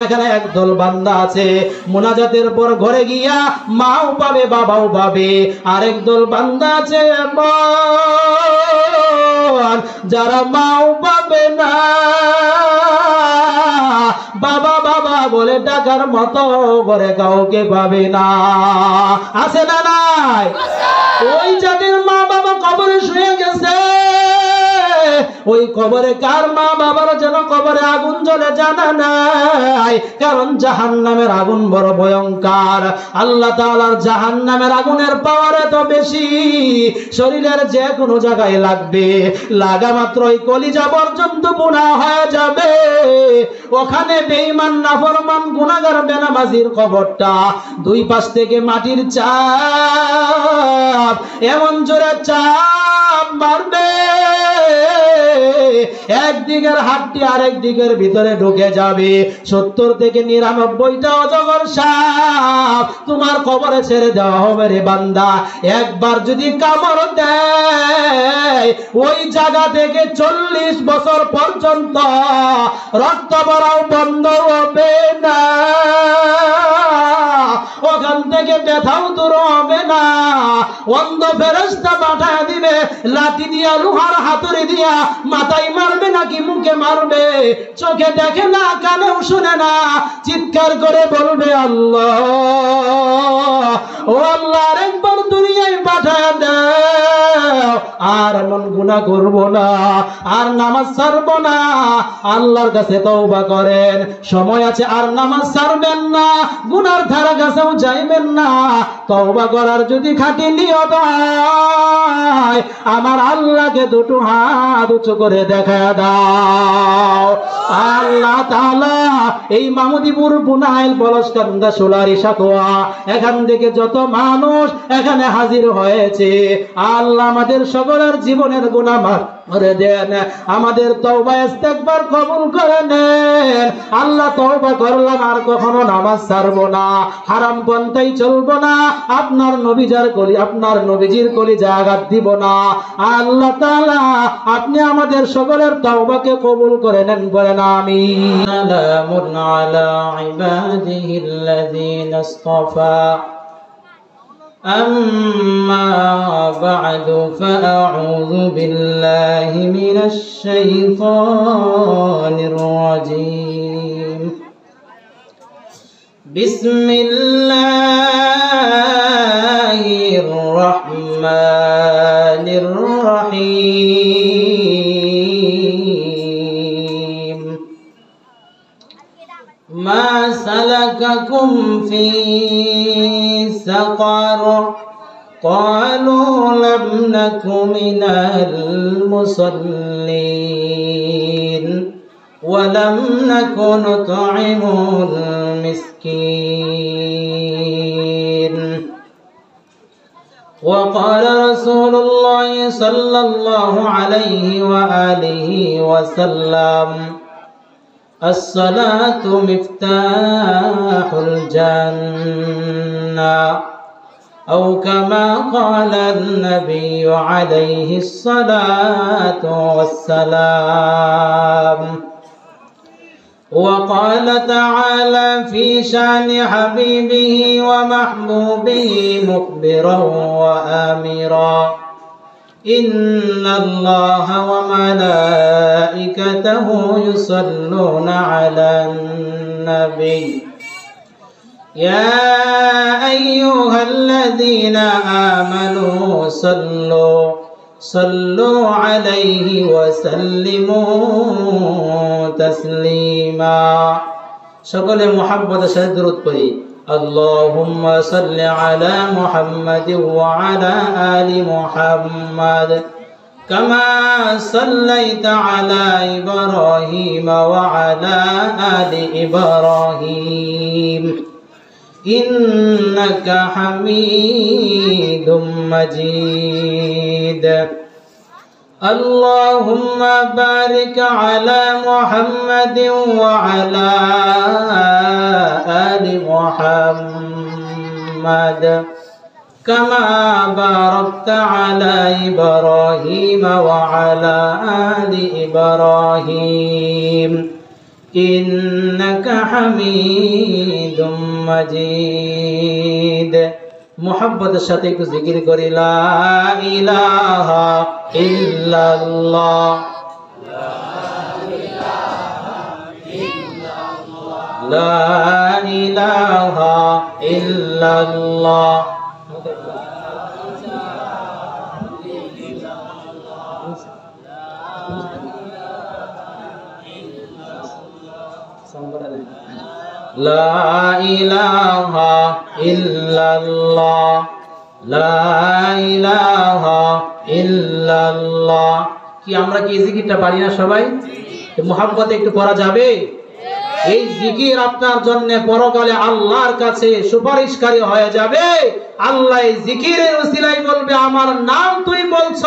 এখানে একদল বান্দা আছে মুনাজাতের পর ঘরে গিয়া মাও পাবে বাবাও পাবে, আরেক দল বান্দা আছে যারা মাও পাবে না, বাবা বাবা বলে ডাকার মতো করে কাউকে পাবে না। আছে না নাই? ওই যাদের মা বাবা কবরে শুয়ে গেছে, ওই কবরে কার মা বাবার যেন কবরে আগুন জ্বলে জানা নাই, কারণ জাহান্নামের আগুন বড় ভয়ঙ্কর। আল্লাহ তাআলার জাহান্নামের আগুনের পাওয়ার এত বেশি, শরীরের যে কোনো জায়গায় লাগবে, লাগা মাত্রই কলিজা পর্যন্ত গুনাহ হয়ে যাবে। ওখানে বেঈমান নাফরমান গুনাহগার বেনামাজির কবরটা দুই পাশ থেকে মাটির চাপ এমন জোরে চাপ মারবে, একদিকের হাতটি আরেক দিকের ভিতরে ঢুকে যাবে। 70 থেকে 99টা অজগর সাপ তোমার কবরে ছেড়ে দেওয়া হবে রে বান্দা। একবার যদি কামড় দেয়, ওই জায়গা থেকে 40 বছর পর্যন্ত রক্ত পড়াও বন্ধ হবে না, ওখান থেকে ব্যথাও দূর হবে না। অন্ধ ফেরেশতা পাঠিয়ে দিবে, লাঠি দিয়া লোহার হাতুড়ি দিয়া মাথায় মারবে নাকি মুখে মারবে, চোখে দেখে না কানেও শুনে না, চিৎকার করে বলবে আল্লাহ ও আল্লাহ আরেকবার দুনিয়ায় পাঠিয়ে দাও, আর এমন গুনাহ করব না, আর নামাজ ছাড়ব না। আল্লাহর কাছে তওবা করেন, সময় আছে, আর নামাজ ছাড়বেন না, গুনার ধারা কাছেও যাইবেন না। তওবা করার যদি খাঁটি নিয়ত হয়, আমার আল্লাহকে দুটো হাত উঁচু করে দেখা দাও। আল্লাহ তাআলা এই মামুদিপুর বুনাইল পলসকান্দা সোলারি সাকোয়া এখান থেকে যত মানুষ এখানে হাজির হয়েছে, আল্লাহ আমাদের সকলের জীবনের গুনাহ মাফ করে দেন, আমাদের তওবা ইস্তেগফার কবুল করে নেন। আল্লাহ তওবা করলাম, আর কখনো নামাজ ছাড়বো না, হারাম পন্থায় চলবো না, আপনার নবীজির কলিজা আঘাত দিব না। আল্লাহ তাআলা আপনি আমাদের সকলের তওবাকে কবুল করে নেন, বলেন আমিন। সালামুন আলা ইবাদিহিল্লাযীনা ইসতাফা أما بعد فأعوذ بالله من الشيطان الرجيم بسم الله الرحمن الرحيم ما سلككم في سقر قالوا لم نك من المصلين ولم نك نطعم المسكين وقال رسول الله صلى الله عليه وآله وسلم الصلاة مفتاح الجنة أو كما قال النبي عليه الصلاة والسلام وقال تعالى في شأن حبيبه ومحبوبه مخبرا وآمرا إن الله وملائكته يصلون على النبي يا أيها الذين آمنوا صلوا عليه وسلموا تسليما সকলে মুহাব্বতের সাথে দরুদ পড়ি। اللهم صل على محمد وعلى آل محمد كما صليت على إبراهيم وعلى آل إبراهيم إنك حميد مجيد اللهم بارك على محمد وعلى آل محمد كما باركت على إبراهيم وعلى آل إبراهيم ইন্নাকা হামিদুম মাজিদ। মুহাব্বতের সাথে একটু জিকির করি, লা ইলাহা ইল্লাল্লাহ, লা ইলাহা ইল্লাল্লাহ। লা ইলাহা ইল্লাল্লাহ, লা ইলাহা ইল্লাল্লাহ। কি আমরা কি এই জিকিরটা পারি না সবাই? মুহাব্বতে একটু পড়া যাবে? এই জিকির আপনার জন্য পরকালে আল্লাহর কাছে সুপারিশকারী হয়ে যাবে। আল্লাহ এই জিকিরের উসিলায় বলবে, আমার নাম তুই বলছ,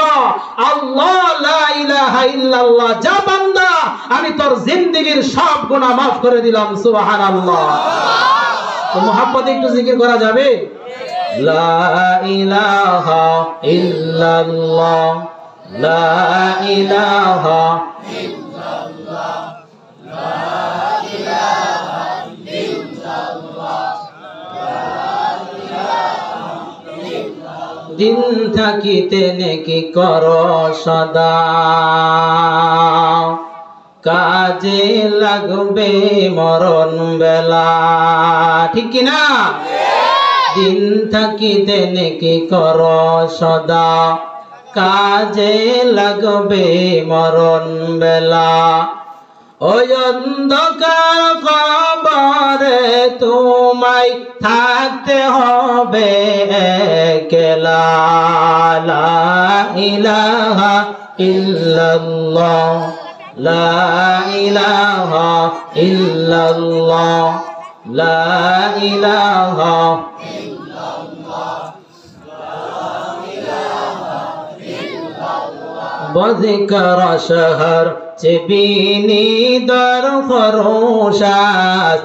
আল্লাহ লা ইলাহা ইল্লাল্লাহ, যা বান্দা আমি তোর জিন্দেগীর সব গুনাহ মাফ করে দিলাম। সুবহানাল্লাহ। তো মুহাব্বতে একটু জিকির করা যাবে? লা ইলাহা ইল্লাল্লাহ, লা ইলাহা ইল্লাল্লাহ, লা ইলাহা ইল্লাল্লাহ, লা ইলাহা ইল্লাল্লাহ। দিন থাকিতে নেকি করো সদা, কাজে লাগবে মরণ বেলা। ঠিক কি না? দিন থাকিতে নেকি করো সদা, কাজে লাগবে মরণ বেলা। ওই অন্ধকার কবরে তোমায় থাকতে হবে একলা। লা ইলাহা ইল্লাল্লাহ, লা ইলাহা ইল্লাল্লাহ, লা ইলাহা ইল্লাল্লাহ, লা ইলাহা ইল্লাল্লাহ। বযিকর শহর চেবিনি দর ফরোশাস,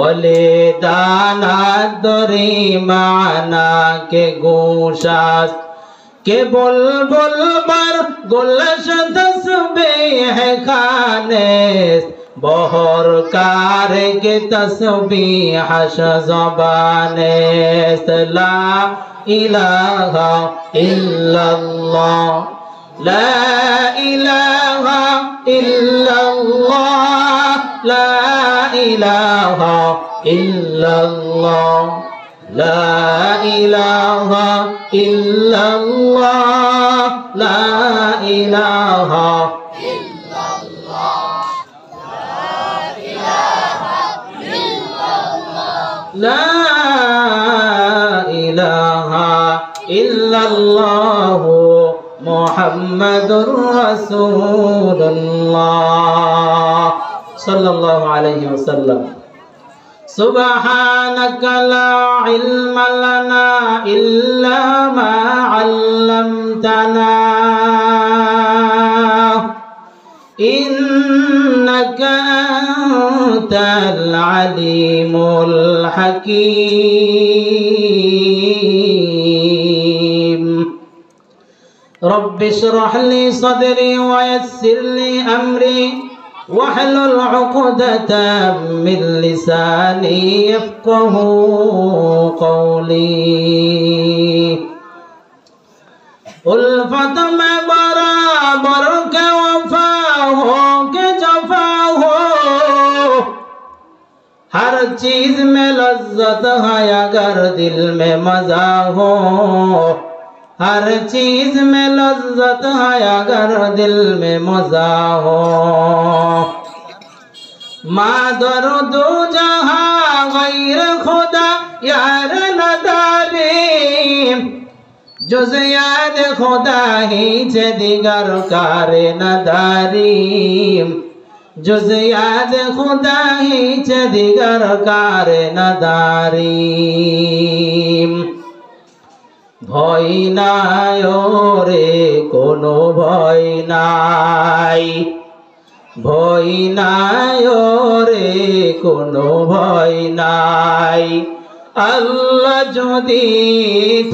ওলে দানা দরি মানা কে গোশাস। কে বুলবুল বার গুলশ তসবীহ খানেস, বহর कार के तस्बीह ज़बानेस। ला इलाहा इल्लल्लाह, ला इलाहा इल्लल्लाह, ला इलाहा इल्लल्लाह, ला इलाहा इल्लल्लाह, ला इलाहा इल्लल्लाह, ला इलाहा इल्लल्लाह मुहम्मदुर रसूलुल्लाह सल्लल्लाहु अलैहि वसल्लम। सुब्हानक ला इल्म लना इल्ला मा अल्लमतना, इन्नका अंतल अलीमुल हकीम। रब्बि इश्रह ली सदरी वयस्सिर ली अमरी वहलुल उक़दतम मिन लिसानी यफ़क़हू क़ौली। उल्फत में बराबर के वफा हो के जफा हो, हर चीज में लज्जत है अगर दिल में मजा हो, हर चीज में लज्जत है अगर दिल में मजा हो। मादर दो जहां गैर खुदा यार नदारी, जुज़ याद खुदा ही चे दिगर कार नदारी, जुज़ याद खुदा ही चे दिगर कार नदारी। ভয় নাই ওরে কোনো ভয় নাই, ভয় নাই ওরে কোনো ভয় নাই। আল্লাহ যদি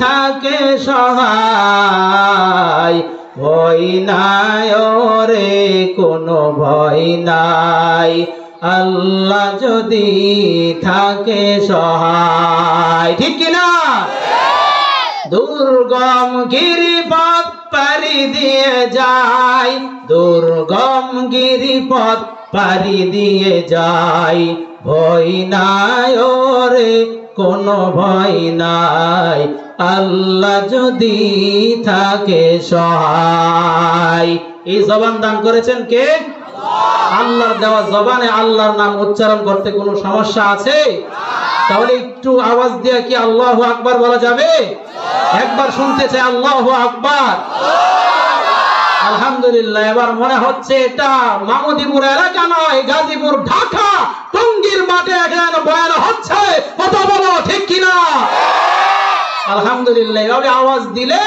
থাকে সহায়, ভয় নাই ওরে কোনো ভয় নাই। আল্লাহ যদি থাকে সহায়। ঠিক কিনা? দুর্গম গিরিপথ পাড়ি দিয়ে যায়, দুর্গম গিরিপথ পাড়ি দিয়ে যায়, ভয় নাই ওরে কোনো ভয় নাই, আল্লাহ যদি থাকে সহায়। এই জবান দান করেছেন কে? আল্লাহর দেওয়া জবানে আল্লাহর নাম উচ্চারণ করতে কোনো সমস্যা আছে? তাহলে একটু আওয়াজ দিয়ে কি আল্লাহু আকবার বলা যাবে? একবার শুনতে চাই আল্লাহু আকবার। আলহামদুলিল্লাহ। এবার মনে হচ্ছে এটা মামুদিপুর এলাকা নয়, গাজীপুর ঢাকা টঙ্গীর মাঠে এখানে বয়ান হচ্ছে, কথা বলো ঠিক কিনা? আলহামদুলিল্লাহ। এভাবে আওয়াজ দিলে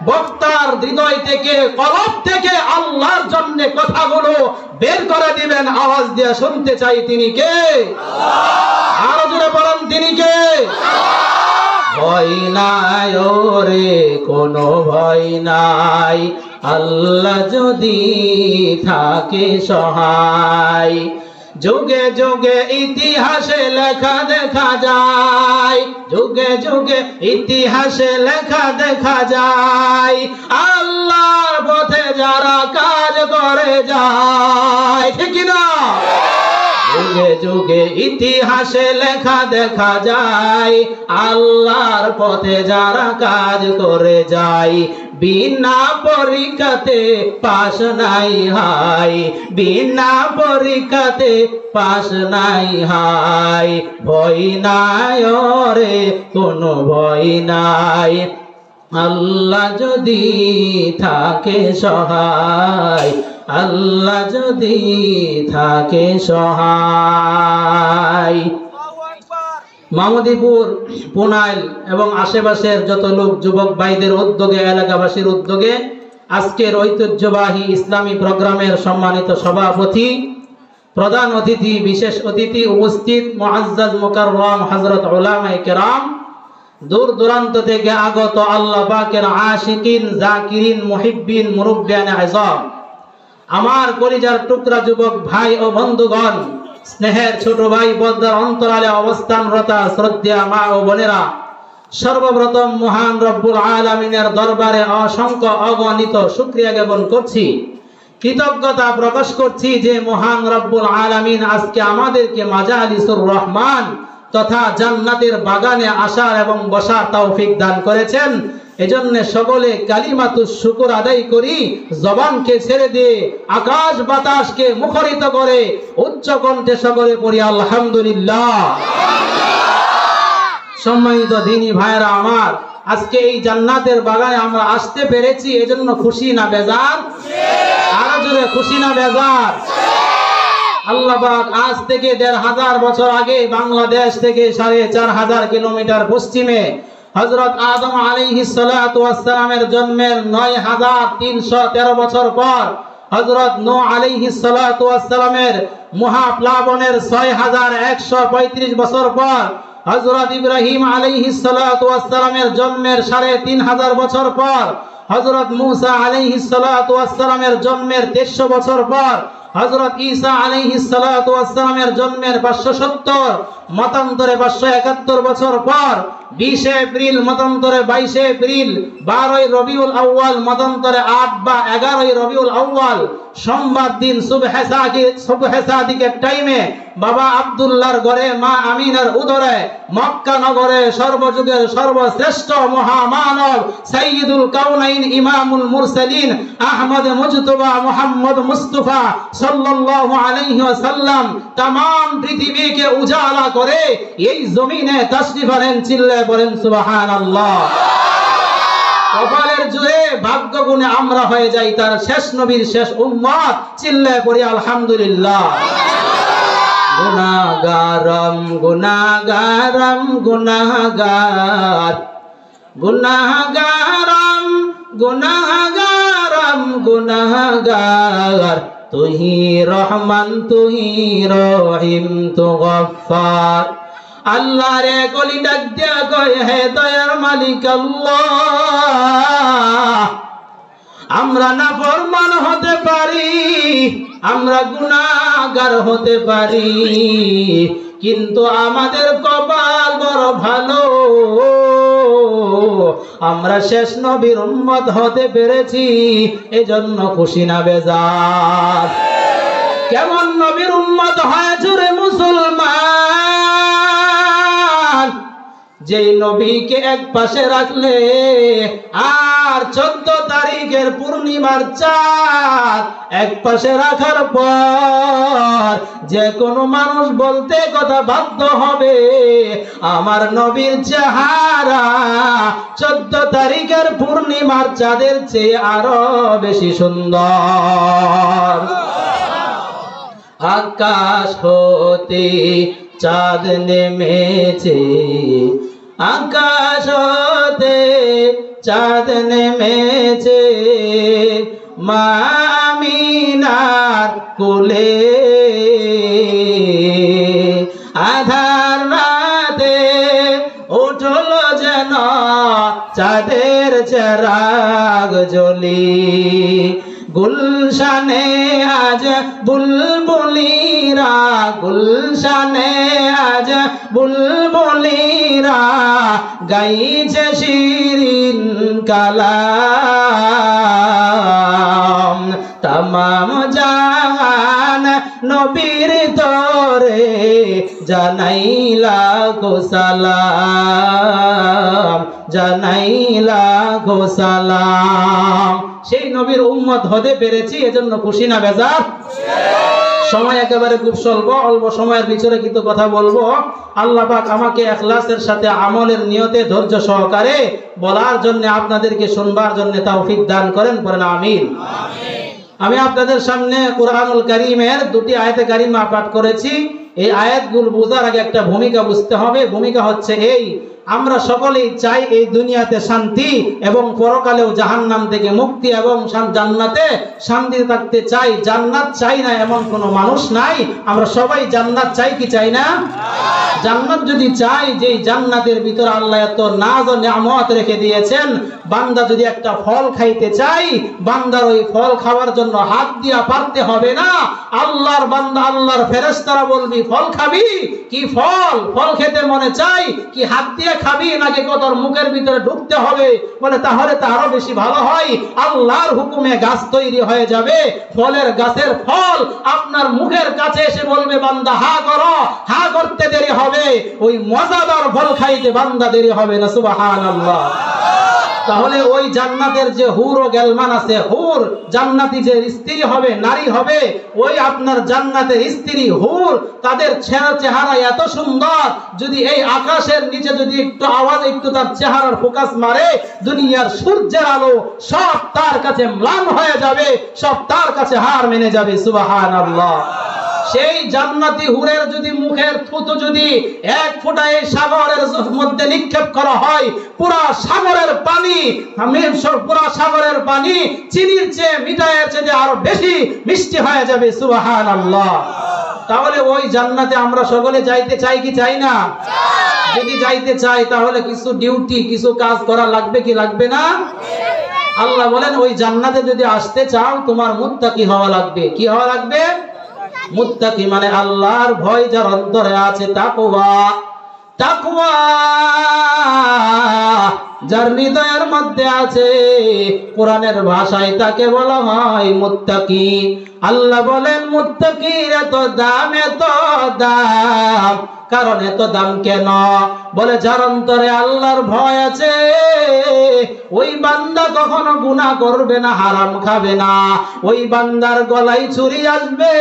বক্তার হৃদয় থেকে, কলব থেকে আল্লাহর জন্য কথাগুলো বের করে দিবেন। আওয়াজ দিয়ে শুনতে চাই তিনি কে? আরো জোরে বলেন তিনি কে? ভয় নাই ওরে কোনো ভয় নাই, আল্লাহ যদি থাকে সহায়। যুগে যুগে ইতিহাসে লেখা দেখা যায়, যুগে যুগে ইতিহাসে লেখা দেখা যায়, আল্লাহর পথে যারা কাজ করে যায়। ঠিক না? যুগে যুগে ইতিহাসে লেখা দেখা যায়, আল্লাহর পথে যারা কাজ করে যায়, বিনা পরীক্ষাতে পাস নাই হাই, বিনা পরীক্ষাতে পাস নাই হাই, ভয় নাই ওরে কোনো ভয় নাই, আল্লাহ যদি থাকে সহায়, আল্লাহ যদি থাকে সহায়। মামুদিপুর, পুনাইল এবং আশেপাশের যত লোক, যুবক ভাইদের উদ্যোগে, এলাকাবাসীর উদ্যোগে আজকের ঐতিহ্যবাহী ইসলামী প্রোগ্রামের সম্মানিত সভাপতি, প্রধান অতিথি, বিশেষ অতিথি উপস্থিত মুআজ্জাজ মুকাররম হযরত উলামায়ে কেরাম, দূর দূরান্ত থেকে আগত আল্লাহ পাকের আশিকিন, জাকিরিন, মুহিব্বিন, মুরব্বিয়ানে আযম, আমার কলিজার টুকরা যুবক ভাই ও বন্ধুগণ, স্নেহের ছোট ভাই, পর্দার অন্তরালে অবস্থানরত শ্রদ্ধেয় মা ও বোনেরা, সর্বপ্রথম মহান রব্বুল আলামিনের দরবারে অসংখ্য অগণিত শুকরিয়া জ্ঞাপন করছি, কৃতজ্ঞতা প্রকাশ করছি যে মহান রব্বুল আলামিন আজকে আমাদেরকে মাজালিসুর রহমান তথা জান্নাতের বাগানে আসার এবং বসার তৌফিক দান করেছেন। এজন্য সকলে কালিমাতুশ শুকর আদায় করি, জবানকে ছেড়ে দিয়ে আকাশ বাতাসকে মুখরিত করে উচ্চ কণ্ঠে সকলে পড়ি আলহামদুলিল্লাহ। সম্মানিত দিনী ভাইরা আমার, আজকে এই জান্নাতের বাগানে আমরা আসতে পেরেছি, এজন্য খুশি না বেজার? আরো জোরে খুশি না বেজার? আল্লাহ পাক আজ থেকে ১৫০০ বছর আগে বাংলাদেশ থেকে ৪৫০০ কিলোমিটার পশ্চিমে হযরত আদম আলাইহিস সালাতু ওয়াস সালামের জন্মের ৯৩১৩ বছর পর, হযরত নূহ আলাইহিস সালাতু ওয়াস সালামের মহাপ্লাবনের ৬১৩৫ বছর পর, হযরত ইব্রাহিম আলাইহিস সালাতু ওয়াস সালামের জন্মের ৩৫০০ বছর পর, হযরত মূসা আলাইহিস সালাতু ওয়াস সালামের জন্মের ১৩০০ বছর পর, হযরত ঈসা আলাইহিস সালাতু ওয়াস সালামের জন্মের ৫৭০, মতান্তরে ৫৭১ বছর পর, ২০ এপ্রিল মতান্তরে ২২ এপ্রিল, ১২ই রবিউল আউয়াল মতান্তরে ৮ বা ১১ই রবিউল আউয়াল, সোমবার দিন সুবহে সাদিকের টাইমে বাবা আব্দুল্লাহর ঘরে মা আমিনার উদরে মক্কা নগরে সর্বযুগের সর্বশ্রেষ্ঠ মহামানব সাইয়্যিদুল কাউনাইন ইমামুল মুরসালিন আহমদ মুজতবা মুহাম্মদ মুস্তাফা সাল্লাল্লাহু আলাইহি ওয়াসাল্লাম তাম পৃথিবীকে উজালা করে এই জমিনে তাশরীফ আনেন। চিল্লায়ে বলেন সুবহানাল্লাহ। কপালের জোরে ভাগ্য গুণে আমরা হয়ে যাই তার শেষ নবীর শেষ উম্মত। চিল্লায়ে পড়ি আলহামদুলিল্লাহ। গুনাহগারম গুনাহগারম গুনাহগার, গুনাহগারম গুনাহগারম গুনাহগার, তুহি রহমান তুহি রহিম তু গফফার। আল্লাহ রে কলি ডাক দিয়া কয় হে দয়ার মালিক আল্লাহ, আমরা নাফরমান হতে পারি, আমরা গুনাহগার হতে পারি, কিন্তু আমাদের কপাল বড় ভালো, আমরা শেষ নবীর উম্মত হতে পেরেছি, এজন্য খুশি না বেজার? কেমন নবীর উম্মত হয়েছে রে মুসলমান, যেই নবীকে এক পাশে রাখলে আর 14 তারিখের পূর্ণিমার চাঁদ এক পাশে রাখার পর যে কোনো মানুষ বলতে কথা বাধ্য হবে, আমার নবীর চেহারা 14 তারিখের পূর্ণিমার চাঁদের চেয়ে আরো বেশি সুন্দর। আকাশ হতে চাঁদ নেমেছে, আকাশ হতে চাঁদ নেমেছে, মা আমিনার কোলে, আধার রাতে উঠল যেন চাঁদের চেরাগ জ্বলি, গুলশানে আজ বুলবুলিরা, গুলশানে আজ বুলবুলিরা গাইছে শিরিন কালাম, তামাম জাহান নবীর তরে জানাইলা গো সালাম, জানাইলা গো সালাম। সেই নবীর উম্মত হতে পেরেছি, এজন্য খুশি না বেজার? সময় একেবারে খুব স্বল্প, অল্প সময়ের ভিতরে কিন্তু কথা বলবো। আল্লাহ পাক আমাকে ইখলাসের সাথে আমলের নিয়তে ধৈর্য সহকারে বলার জন্য, আপনাদেরকে শুনবার জন্য তৌফিক দান করেন, পড়েন আমিন। আমি আপনাদের সামনে কুরআনুল কারীমের 2টি আয়াতে কারিমা পাঠ করেছি। এই আয়াতগুলো বোঝার আগে একটা ভূমিকা বুঝতে হবে। ভূমিকা হচ্ছে এই, আমরা সকলেই চাই এই দুনিয়াতে শান্তি এবং পরকালেও জাহান্নাম থেকে মুক্তি এবং জান্নাতে শান্তিতে থাকতে চাই। জান্নাত চাই না এমন কোনো মানুষ নাই। আমরা সবাই জান্নাত চাই কি চাই না? জান্নাত যদি চাই, যে জান্নাতের ভিতরে আল্লাহ এত নাজ ও নিয়ামত রেখে দিয়েছেন, বান্দা যদি একটা ফল খাইতে চাই, বান্দার ওই ফল খাওয়ার জন্য হাত দিয়া পারতে হবে না। আল্লাহর বান্দা, আল্লাহর ফেরেশতারা বলবি ফল খাবি কি, ফল ফল খেতে মনে চাই কি হাত দিয়ে খাবি নাকি তোর মুখের ভিতরে ঢুকতে হবে? বলে তাহলে তো আরো বেশি ভালো হয়, আল্লাহর হুকুমে গাছ তৈরি হয়ে যাবে, ফলের গাছের ফল আপনার মুখের কাছে এসে বলবে বান্দা হা করো, হা করতে দেরি হবে, ওই মজাদার ফল খাইতে বান্দা দেরি হবে না। সুবহানাল্লাহ। তাহলে ওই জান্নাতের যে হুর ও গেলমান আছে, হুর জান্নাতি যে স্ত্রী হবে, নারী হবে, ওই আপনার জান্নাতের স্ত্রী হুর, তাদের চেহারা এত সুন্দর, যদি এই আকাশের নিচে যদি একটু আওয়াজ, একটু তার চেহারার ফোকাস মারে, দুনিয়ার সূর্যের আলো সব তার কাছে ম্লান হয়ে যাবে, সব তার কাছে হার মেনে যাবে। সুবহানাল্লাহ। সেই জান্নাতি হুরের যদি মুখের থুতু যদি 1 ফোঁটা এই সাগরের মধ্যে নিক্ষেপ করা হয়, পুরা সাগরের পানি, পুরা সাগরের পানি চিনির চেয়ে, মিঠাইয়ের চেয়ে আরো বেশি মিষ্টি হয়ে যাবে। সুবহানাল্লাহ। তাহলে ওই জান্নাতে আমরা সকলে যাইতে চাই কি চাই না? যদি যাইতে চাই তাহলে কিছু ডিউটি, কিছু কাজ করা লাগবে কি লাগবে না? আল্লাহ বলেন ওই জান্নাতে যদি আসতে চাও, তোমার মুত্তাকি হওয়া লাগবে। কি হওয়া লাগবে? মুত্তাকি মানে আল্লাহর ভয় যার অন্তরে আছে, তাকওয়া। তাকওয়া যার হৃদয়ের মধ্যে আছে, কোরআনের ভাষায় তাকে বলা হয় মুত্তাকি। আল্লাহ বলেন মুত্তাকির এত দাম, এত দাম। কারণ এত দাম কেন? বলে যার অন্তরে আল্লাহর ভয় আছে, ওই বান্দা কখনো গুনাহ করবে না, হারাম খাবে না। ওই বান্দার গলায় ছুরি আসবে,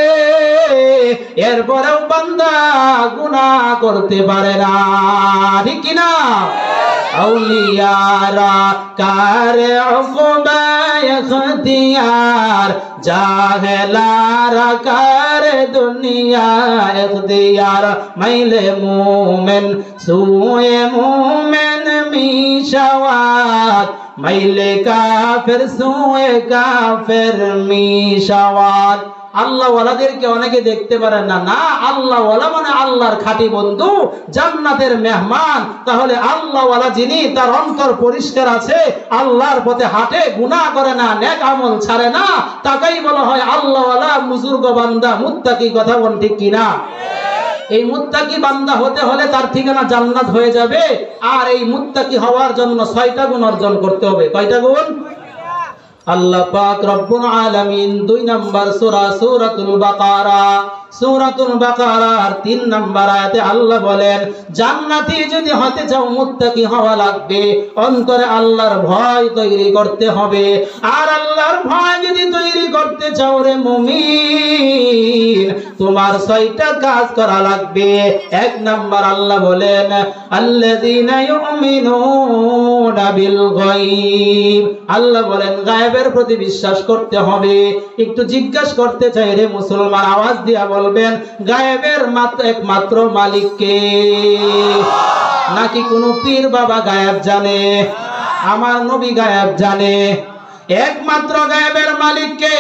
এরপরেও বান্দা গুনাহ করতে পারে না। ঠিক কি না? আউলিয়ারা কারে উকবা ইখতিয়ার, জাহেলারা কারে দুনিয়া ইখতিয়ার। মাইলে মুমিন সুয়ে মুমিন মিশাওয়াত, মাইলে কাফের সুয়ে কাফের মিশাওয়াত। আল্লাহ ওয়ালাদেরকে অনেকে দেখতে পারেন না। না, আল্লাহ ওয়ালা মানে আল্লাহর খাঁটি বন্ধু, জান্নাতের মেহমান। তাহলে আল্লাহ ওয়ালা যিনি, তার অন্তর পরিষ্কার আছে, আল্লাহর পথে হাঁটে, গুনাহ করে না, নেক আমল ছাড়ে না, তাকেই বলা হয় আল্লাহ ওয়ালা, বুজুর্গ বান্দা, মুত্তাকি। কথা বল ঠিক কিনা? এই মুত্তাকি বান্দা হতে হলে তার ঠিকানা জান্নাত হয়ে যাবে। আর এই মুত্তাকি হওয়ার জন্য 6টা গুণ অর্জন করতে হবে। কয়টা গুণ? আল্লাহ পাক রব্বুল আলামিন 2 নাম্বার সূরা সূরাতুল বাকারা, সূরাতুল বাকারার 3 নাম্বার আয়াতে আল্লাহ বলেন, জান্নাতি যদি হতে চাও মুত্তাকি হওয়া লাগবে, অন্তরে আল্লাহর ভয় তৈরি করতে হবে। আর আল্লাহর ভয় যদি তৈরি করতে চাও রে মুমিন, তোমার 6টা কাজ করা লাগবে। 1 নাম্বার আল্লাহ বলেন, আল্লাযীনা ইউমিনুনা বিল গায়ব। আল্লাহ বলেন গায়েবের প্রতি বিশ্বাস করতে হবে। একটু জিজ্ঞাসা করতে চাই রে মুসলমান, আওয়াজ দিয়া বলবেন, গায়েবের একমাত্র মালিক কে? নাকি কোন পীর বাবা গায়েব জানে? আমার নবী গায়েব জানে? একমাত্র গায়েবের মালিক কে?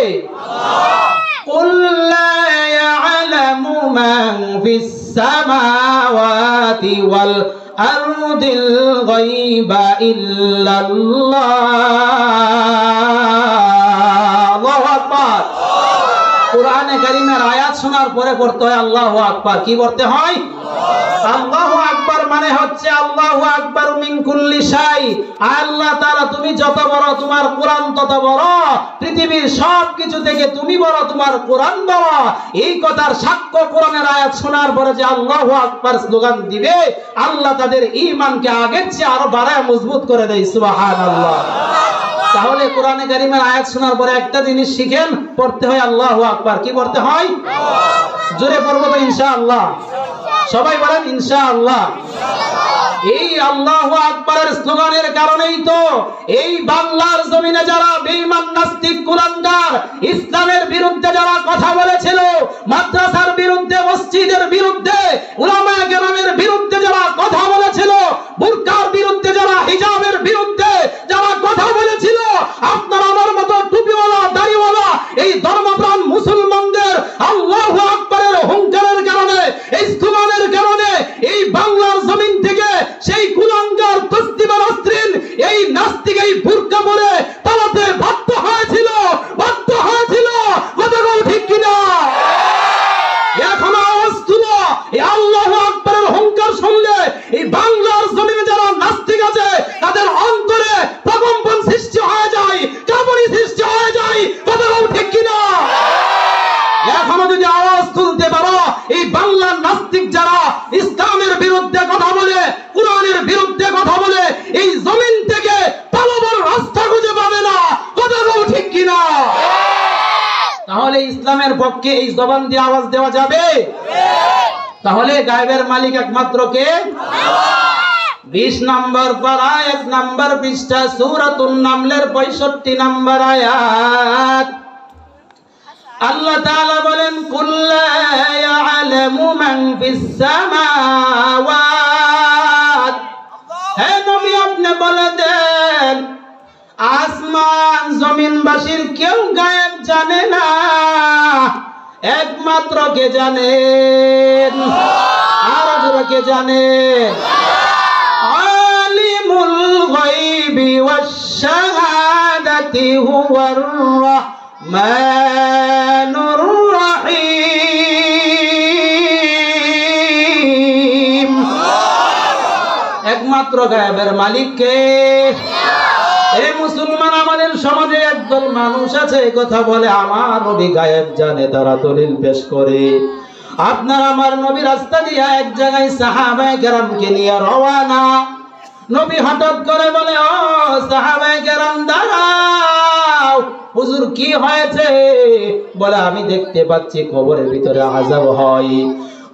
কুল লা ইয়ালামু মান ফিস সামাওয়াতি ওয়াল আরদিল গায়বা ইল্লাল্লাহ। আল্লাহু আকবার। কোরআনে কারীমের আয়াত শোনার পরে পড়তে হয় আল্লাহু আকবার। কি পড়তে হয়? আল্লাহু আকবার মানে হচ্ছে আল্লাহু আকবার মিন কুল্লি শাই। আল্লাহ তাআলা তুমি যত বড়, তোমার কোরআন তত বড়। পৃথিবীর সব কিছু থেকে তুমি বড়, তোমার কোরআন বড়। এই কথার সাক্ষ্য কোরআনের আয়াত শোনার পরে যে আল্লাহু আকবার স্লোগান দিবে, আল্লাহ তাদের ঈমানকে আগের চেয়ে আরো বাড়ায় মজবুত করে দেয়। সুবহানাল্লাহ। তাহলে কোরআনে কারীমের আয়াত শোনার পরে একটা জিনিস শিখেন, পড়তে হয় আল্লাহু আকবার। কি পড়তে হয়? জোরে পড়বো তো ইনশাআল্লাহ? সবাই বলেন ইনশাআল্লাহ। এই আল্লাহু আকবারের স্লোগানের কারণেই তো এই বাংলার জমিনে যারা বেঈমান নাস্তিক কুলাঙ্গার, ইসলামের বিরুদ্ধে যারা কথা বলেছিল, মাদ্রাসার বিরুদ্ধে, মসজিদের বিরুদ্ধে, উলামায়ে কেরামের বিরুদ্ধে যারা কথা বলেছিল, বুরকার বিরুদ্ধে যারা, হিজাবের বিরুদ্ধে যারা কথা বলেছিল, আপনার আমার মতো টুপিওয়ালা, দাড়িওয়ালা এই ধর্মপ্রাণ মুসলমানদের আল্লাহু আকবারের হুঙ্কারের কারণে, এই স্লোগানের কারণে এই বাংলার জমিন থেকে সেই কুলাঙ্গার, তসলিমার অস্ত্রিন, এই নাস্তিক, এই বুরকা পরে পালাতে বাধ্য হয়েছিল। কথা বল ঠিক কিনা? এখন আওয়াজ তুলো, এই আল্লাহু আকবারের হুঙ্কার শুনলে এই বাংলার জমিনে যারা নাস্তিক আছে তাদের অন্তরে প্রকম্পন সৃষ্টি হয়ে যায়, কাঁপুনি সৃষ্টি হয়ে যায়। কথা বল ঠিক কিনা? এখনো যদি আওয়াজ তুলতে পারো, এই বাংলার নাস্তিক যারা ইসলামের বিরুদ্ধে কথা বলে, কোরআনের বিরুদ্ধে কথা বলে, এই জমিন থেকে পালাবার রাস্তা খুঁজে পাবে না। কথা বল ঠিক কিনা? তাহলে ইসলামের পক্ষে এই জবান দিয়ে আওয়াজ দেওয়া যাবে? তাহলে গায়েবের মালিক একমাত্র কে? 20 নম্বর পারা 1 নম্বর পৃষ্ঠা সূরাতুন নামলের 65 নম্বর আয়াত আল্লাহ তাআলা বলেন, কুল লা ইয়ালামু মান ফিস সামাওয়াত। হে নবী, আপনি বলে দেন, আসমান জমিনবাসীর কেউ গায়েব জানে না, একমাত্র কে জানেন? আর যারা কে জানেন? আলিমুল গায়বি ওয়াশ শাহাদাতি হুয়ার রাহমানুর রহিম। একমাত্র গায়েবের মালিক কে? এই মুসলমান, আমাদের সমাজে একদল মানুষ আছে কথা বলে আমার নবী গায়েব জানে, তারা দলিল পেশ করে। আপনার আমার নবী রাস্তা দিয়ে এক জায়গায় সাহাবায়ে কেরামকে নিয়ে রওনা। নবী হঠাৎ করে বলে, ও সাহাবায়ে কেরাম দাঁড়াও। হুজুর কি হয়েছে? বলে, আমি দেখতে পাচ্ছি কবরের ভিতরে আযাব হয়,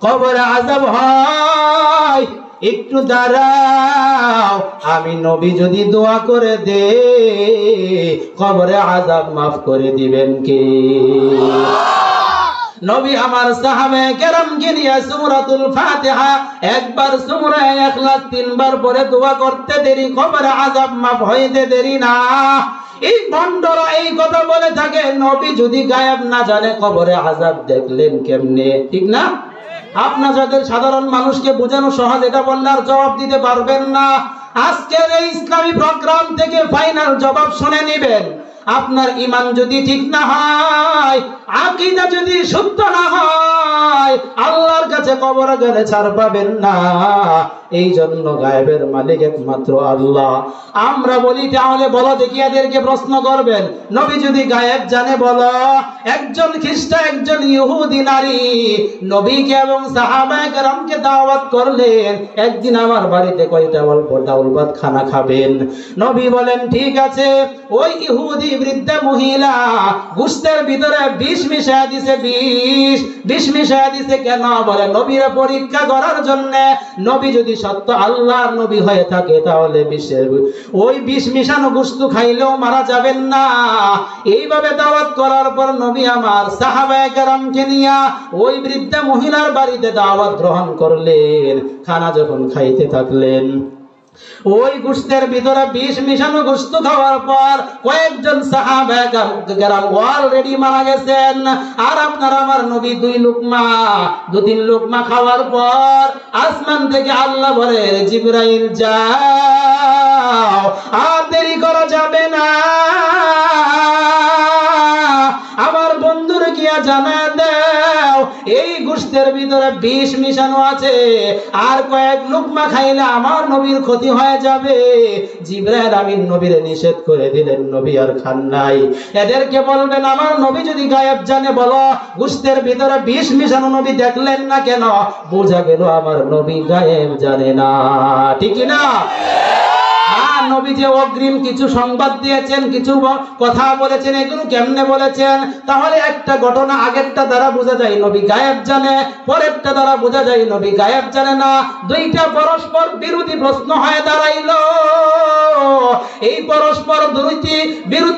কবরে আযাব হয়, একটু দাঁড়াও, আমি নবী যদি দোয়া করে দে কবরে আযাব মাফ করে দিবেন কে? নবী আমার সাহাবায়ে কেরামকে নিয়ে সূরাতুল ফাতিহা একবার, সূরা ইখলাস 3 বার পরে দোয়া করতে দেরি, কবরে আযাব মাফ হইতে দেরি না। এই ভণ্ডরা এই কথা বলে থাকে, নবী যদি গায়েব না জানে কবরে আযাব দেখলেন কেমনে? ঠিক না? আপনাদের সাধারণ মানুষকে বোঝানো সহজ, এটা বললে আর জবাব দিতে পারবেন না। আজকের এই ইসলামী প্রোগ্রাম থেকে ফাইনাল জবাব শুনে নেবেন। আপনার ঈমান যদি ঠিক না হয়, আকীদা যদি শুদ্ধ না হয়, আল্লাহর কাছে কবরে গেলে ছাড় পাবেন না। এই জন্য গায়েবের মালিক একমাত্র আল্লাহ। আমরা বলি তাহলে বলো দেখি, এদেরকে প্রশ্ন করবেন, নবী যদি গায়েব জানে, বলো একজন খ্রিস্টান একজন ইহুদি নারী নবীকে এবং সাহাবায়ে কেরামকে দাওয়াত করলেন, একদিন আমার বাড়িতে কয়টা অল্প ডাউল ভাত খানা খাবেন? নবী বলেন ঠিক আছে। ওই ইহুদি বৃদ্ধা মহিলা গোশতের ভিতরে বিষ মিশায়া দিছে। বিষ মিশায়া দিছে কেন? বলে নবীর পরীক্ষা করার জন্য। নবী যদি সত্য আল্লাহর নবী হয়ে থাকে তাহলে ওই বিষ মিশানো গোশত খাইলেও মারা যাবেন না। এইভাবে দাওয়াত করার পর নবী আমার সাহাবায়ে কেরামকে নিয়ে ওই বৃদ্ধা মহিলার বাড়িতে দাওয়াত গ্রহণ করলেন। খানা যখন খাইতে থাকলেন, ওই গোশতের ভিতরে বিষ মিশানো গোশত খাওয়ার পর কয়েকজন সাহাবায়ে কেরাম অলরেডি মারা গেছেন। আর আপনার আমার নবী দু তিন লোকমা খাওয়ার পর আসমান থেকে আল্লাহ বলে, জিবরাইল যাও, আর দেরি করা যাবে না, আমার বন্ধুরে গিয়া জানা দাও এই গোশতের ভিতরে বিষ মিশানো আছে, আর কয়েক লোকমা খাইলে আমার নবীর ক্ষতি হয়ে যাবে। জিবরাইল আমিন নবীরে নিষেধ করে দিলেন, নবী আর খান নাই। এদেরকে বলবেন আমার নবী যদি গায়েব জানে, বলো গোশতের ভিতরে বিষ মিশানো নবী দেখলেন না কেন? বোঝা গেল আমার নবী গায়েব জানে না। ঠিক না? নবী যে অগ্রিম কিছু সংবাদ দিয়েছেন, কিছু কথা বলেছেন, এগুলো কেমনে বলেছেন? তাহলে একটা ঘটনা আগেরটা দ্বারা বোঝা যায় নবী গায়েব জানে, পরেরটা দ্বারা বোঝা যায় নবী গায়েব জানে না। দুইটা পরস্পর বিরোধী প্রশ্ন হয়ে দাঁড়াইলো। এই পরস্পর দুইটি বিরোধ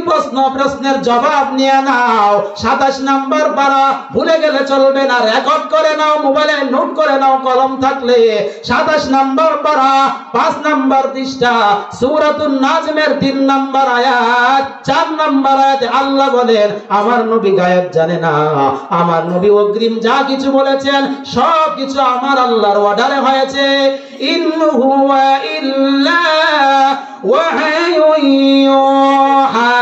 প্রশ্নের জবাব নিয়ে নাও। 27 নাম্বার পারা, ভুলে গেলে চলবে না, রেকর্ড করে নাও, মোবাইলে নোট করে নাও কলম থাকলে। 27 নাম্বার পারা, 5 নাম্বার পৃষ্ঠা, সূরাতুন নাজমের 3 নাম্বার আয়াত, 4 নাম্বার আয়াতে আল্লাহ বলেন আমার নবী গায়েব জানে না। আমার নবী অগ্রিম যা কিছু বলেছেন সব কিছু আমার আল্লাহর অর্ডারে হয়েছে। ইন হুয়া ইল্লা ওয়াহয়ুন ইউহা।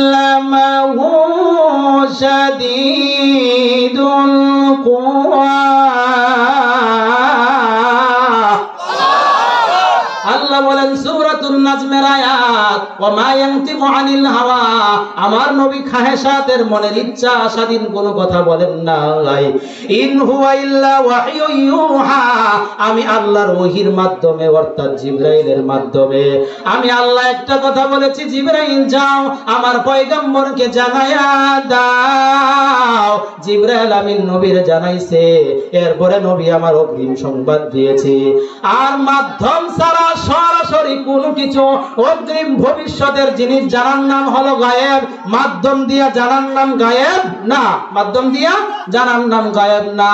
আল্লামাহু শাদীদুল কুওয়া। আল্লাহ বলেন সূরাতুন নাজমের আয়াত, ওয়া মা ইয়ানতিকু আনিল হাওয়া, আমার নবী খাহেশাতের মনের ইচ্ছা স্বাধীন কোনো কথা বলেন না। ইন হুয়া ইল্লা ওয়াহয়ুন ইউহা, আমি আল্লাহর ওহীর মাধ্যমে অর্থাৎ জিবরাইলের মাধ্যমে আমি আল্লাহ একটা কথা বলেছি, জিবরাইল যাও আমার পয়গম্বরকে জানায়া দাও। জিবরাইল আমিন নবীর জানাইছে, এরপরে নবী আমার অগ্রিম সংবাদ দিয়েছে। আর মাধ্যম ছাড়া সরাসরি কোনো কিছু অগ্রিম ভবিষ্যতের জিনিস জানার নাম হলো গায়েব। মাধ্যম দিয়া জানার নাম গায়েব না, মাধ্যম দিয়া জানার নাম গায়েব না।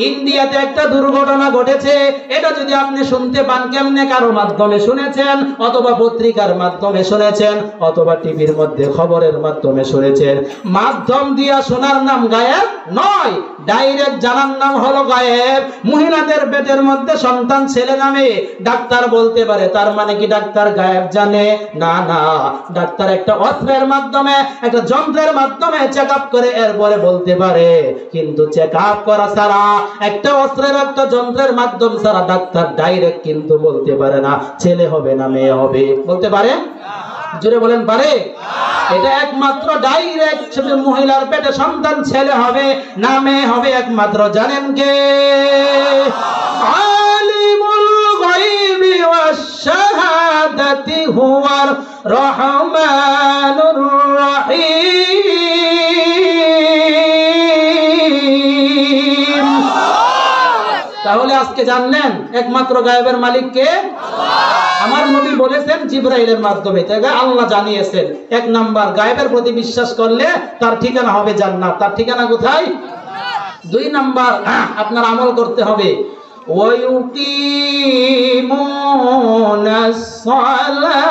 ইন্ডিয়াতে একটা দুর্ঘটনা ঘটেছে, এটা যদি আপনি শুনতে পান কেমনে? কারো মাধ্যমে শুনেছেন, অথবা পত্রিকার মাধ্যমে শুনেছেন, অথবা টিভির মধ্যে খবরের মাধ্যমে শুনেছেন। মাধ্যম দিয়া শোনার নাম গায়েব নয়, ডাইরেক্ট জানার নাম হলো গায়েব। মহিলাদের পেটের মধ্যে সন্তান ছেলে নামে ডাক্তার বলতে পারে, তার মানে কি ডাক্তার গায়েব জানে? না না, ডাক্তার একটা অস্ত্রের মাধ্যমে, একটা যন্ত্রের মাধ্যমে চেক আপ করে এরপরে বলতে পারে। কিন্তু চেক আপ করা ছাড়া, একটা অস্ত্রের একটা যন্ত্রের মাধ্যম ছাড়া ডাক্তার ডাইরেক্ট কিন্তু বলতে পারে না ছেলে হবে না মেয়ে হবে। বলতে পারে? জোরে বলেন পারে? এটা একমাত্র ডাইরেক্ট মহিলার পেটে সন্তান ছেলে হবে না মেয়ে হবে একমাত্র জানেন কে? আলিমুল গায়বি ওয়াশ শাহাদাতি হুয়ার রহমানুর রহিম। তাহলে আজকে জানলেন একমাত্র গায়েবের মালিক কে? আমার নবী বলেছেন জিবরাইলের মাধ্যমে, তাই আল্লাহ জানিয়েছেন। 1 নাম্বার, গায়েবের প্রতি বিশ্বাস করলে তার ঠিকানা হবে জান্নাত। তার ঠিকানা কোথায়? 2 নাম্বার আপনার আমল করতে হবে ওয়ায়ুকিমুনাস সালাহ।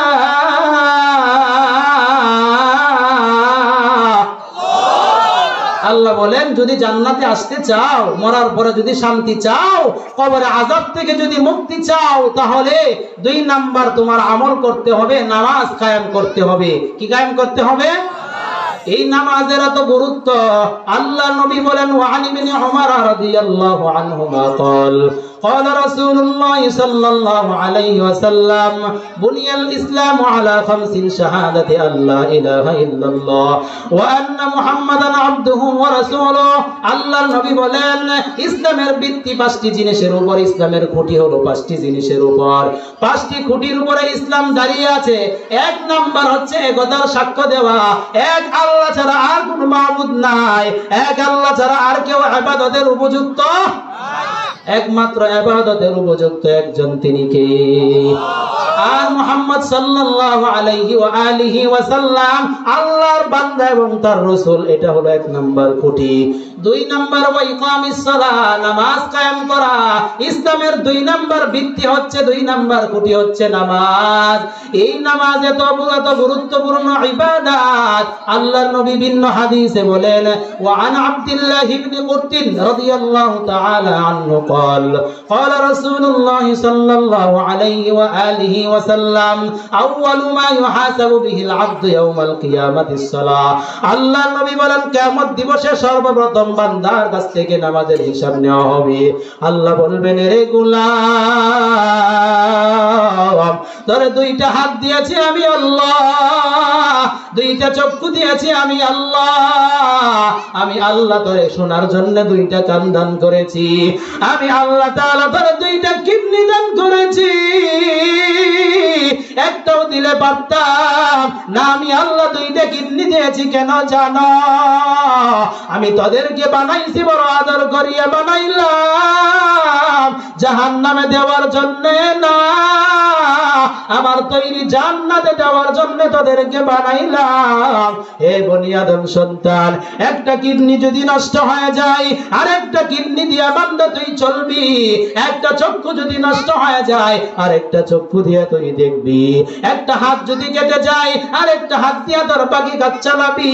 আল্লাহ বলেন যদি জান্নাতে আসতে চাও, মরার পরে যদি শান্তি চাও, কবরে আযাব থেকে যদি মুক্তি চাও, তাহলে 2 নাম্বার তোমার আমল করতে হবে, নামাজ কায়েম করতে হবে। কি কায়েম করতে হবে? এই নামাজের এত গুরুত্ব। আল্লাহ নবী বলেন ওয়ান ইবনে উমর রাদিয়াল্লাহু আনহুমা قال قال رسول الله صلى الله عليه وسلم بني الإسلام على 5 شهادة أن لا إله إلا الله وأن محمدا عبده ورسوله। আল্লাহর নবী বলেন ইসলামের ভিত্তি 5টি জিনিসের উপর, ইসলামের খুঁটি হলো 5টি জিনিসের উপর। 5টি খুঁটির উপরে ইসলাম দাঁড়িয়ে আছে। 1 নাম্বার হচ্ছে একতার সাক্ষ্য দেওয়া, এক আল্লাহ ছাড়া আর কোনো মাবুদ নাই, এক আল্লাহ ছাড়া আর কেউ ইবাদতের উপযুক্ত, একমাত্র ইবাদতের উপযুক্ত একজন, তিনি কে? আর মুহাম্মদ সাল্লাল্লাহু আলাইহি ওয়া আলিহি ওয়াসাল্লাম আল্লাহর বান্দা এবং তার রাসূল। এটা হলো 1 নাম্বার খুঁটি। 2 নাম্বার ওয়া ইকামিস সালাহ, নামাজ কায়েম করা। ইসলামের 2 নাম্বার ভিত্তি হচ্ছে, 2 নাম্বার খুঁটি হচ্ছে নামাজ। এই নামাজ এত গুরুত্বপূর্ণ ইবাদত। আল্লাহর নবী ভিন্ন হাদিসে বলেন ওয়া আন আব্দুল্লাহ ইবনে কুরতিন রাদিয়াল্লাহু তাআলা আনহু قال قال رسول الله صلى الله عليه وآله وسلم أول ما يحاسب به العبد يوم القيامة الصلاة। আল্লাহর নবী বলেন কিয়ামত দিবসে সর্বপ্রথম বান্দার কাছ থেকে নামাজের হিসাব নেওয়া হবে। আল্লাহ বলবেন রে গোলাম, তোরে 2টা হাত দিয়েছি আমি আল্লাহ, 2টা চক্ষু দিয়েছি আমি আল্লাহ, আমি আল্লাহ তোরে শোনার জন্য 2টা কান দান করেছি, আমি আল্লাহ তাআলা তোরে 2টা কিডনি দান করেছি, একটাও দিলে পারতাম না। আমি আল্লাহ 2টা কিডনি দিয়েছি কেন জানো? আমি তোদেরকে বানাইছি বড় আদর করিয়া বানাইলাম, জাহান্নামে দেওয়ার জন্য না, আমার তৈরি জান্নাতে দেওয়ার জন্য তোদেরকে বানাইলাম। হে বনি আদম সন্তান, একটা কিডনি যদি নষ্ট হয়ে যায় আরেকটা কিডনি দিয়া বান্দা তুই চলবি, একটা চক্ষু যদি নষ্ট হয়ে যায় আরেকটা চক্ষু দিয়ে তুই দেখবি, একটা হাত যদি কেটে যায় আরেকটা হাত দিয়া তোর বাকি কাজ চালাবি,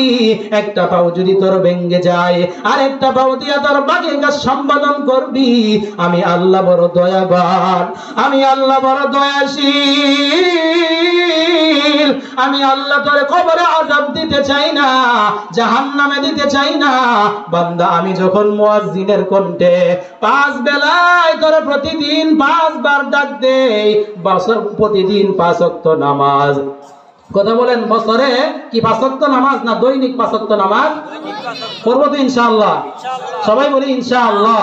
একটা পাও যদি তোর ভেঙে যায় আরেকটা পাও দিয়া তোর বাকি কাজ সম্পাদন করবি। আমি আল্লাহ বড় দয়াবান, আমি আল্লাহ বড় দয়াশীল, আমি আল্লাহ তোরে কবরে আযাব দিতে চাই না, জাহান্নামে দিতে চাই না। বান্দা আমি যখন মুয়াজ্জিনের কণ্ঠে 5 বেলায় তোরে প্রতিদিন 5 বার ডাক দেই, বছর প্রতিদিন 5 ওয়াক্ত নামাজ। কথা বলেন, বছরে কি 5 ওয়াক্ত নামাজ না দৈনিক 5 ওয়াক্ত নামাজ করব তো ইনশাআল্লাহ? সবাই বলি ইনশাআল্লাহ।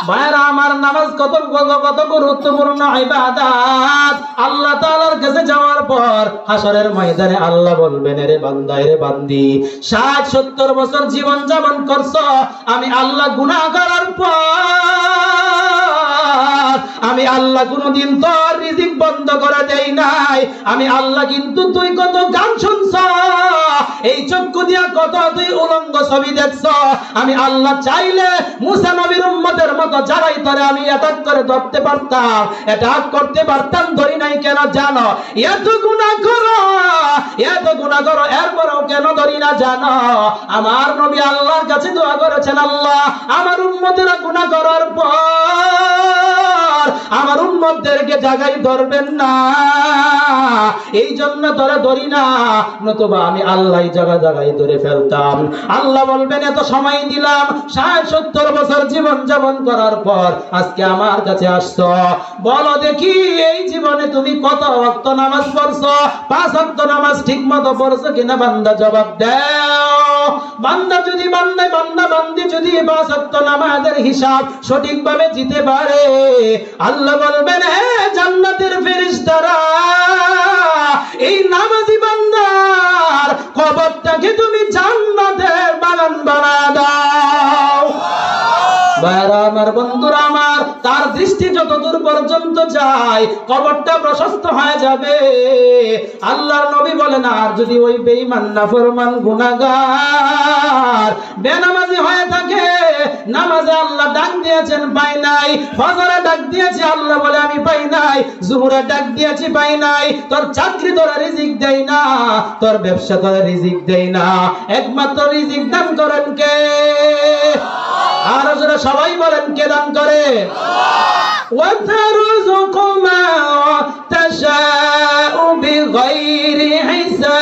ভাইরা আমার, নামাজ কত গুরুত্বপূর্ণ ইবাদত। আল্লাহ তাআলার কাছে যাওয়ার পর হাসরের ময়দানে আল্লাহ বলবেন রে বান্দা, রে বান্দি, 60-70 বছর জীবন যাপন করছো, আমি আল্লাহ গুনাহ করার পর আমি আল্লাহ কোনদিন তোর রিজিক বন্ধ করে দেই নাই। আমি আল্লাহ কিন্তু তুই কত গান শুনছ, এই চক্ষু দিয়া কত তুই উলঙ্গ ছবি দেখছ, আমি আল্লাহ চাইলে মুসা নবীর উম্মতের মতো যারাই তোরে আমি অ্যাটাক করে ধরতে পারতাম, অ্যাটাক করতে পারতাম, ধরি নাই কেন জানো? এত গুনাহ করো এরপরও কেন ধরি না জানো? আমার নবী আল্লাহর কাছে দোয়া করেছেন, আল্লাহ আমার উম্মতেরা গুনাহ করার পর আমার উম্মতদেরকে জায়গায় ধরবেন না, এই জন্য তোরা ধরি না, নতুবা আমি আল্লাহ জায়গায় ধরে ফেলতাম। আল্লাহ বলবেন এত সময় দিলাম, 60-70 বছর জীবন যাপন করার পর আজকে আমার কাছে আসছো, বলো দেখি এই জীবনে তুমি কত ওয়াক্ত নামাজ পড়ছো? 5 ওয়াক্ত নামাজ ঠিক মতো পড়ছো কিনা? বান্দা জবাব দাও। বান্দা বান্দি যদি 5 ওয়াক্ত নামাজের হিসাব সঠিকভাবে দিতে পারে, আল্লাহ বলবেন হে জান্নাতের ফেরেশতারা, এই নামাজি বান্দার কবরটাকে তুমি জান্নাতের বাগান বানায় দাও। ভাইরা আমার, বন্ধুরা আমার, তার দৃষ্টি যত দূর পর্যন্ত যায় কবরটা প্রশস্ত হয়ে যাবে। আল্লাহর নবী বলেন আর যদি ওই বেঈমান নাফরমান গুনাহগার বেনামাজি হয়ে থাকে, নামাজে আল্লাহ ডাক দিয়েছেন পাই নাই, ফজরে ডাক দিয়েছে আল্লাহ বলে আমি পাই নাই, জোহরে ডাক দিয়েছি পাই নাই। তোর চাকরি তোরা রিজিক দেই না, তোর ব্যবসা তোরা রিজিক দেই না, একমাত্র রিজিক দান করেন কে? আর যারা সবাই বলেন কে দান করে? وَتَرْزُقُ مَن تَشَاءُ بِغَيْرِ حِسَابٍ।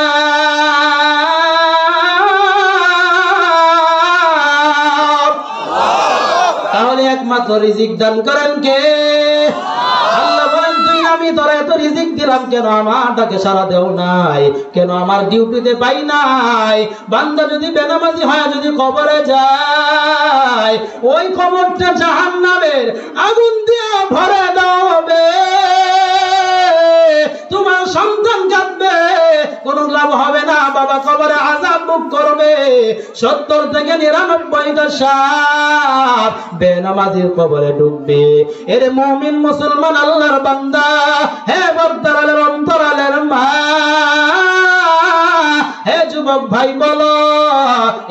তাহলে একমাত্র রিজিক দান করেন কে? আল্লাহ বলেন তুই আমি তোরা এত রিজিক দিলাম, কেন আমার ডাকে সাড়া দেও নাই? কেন আমার ডিউটিতে পাই নাই? বান্দা যদি বেনামাজি হয়, যদি কবরে যায়, ওই কবরটা জাহান্নামের আগুন দিয়ে ভরে দেওয়া হবে। তোমার সন্তান কাঁদবে, কোনো লাভ হবে না, বাবা কবরে আযাব ভোগ করবে। 70 থেকে 99টা সাপ বেনামাজির কবরে ডুববে। এর মুমিন মুসলমান আল্লাহর বান্দা, হে বর্তারের অন্তরালের মা, হে যুবক ভাই বলো,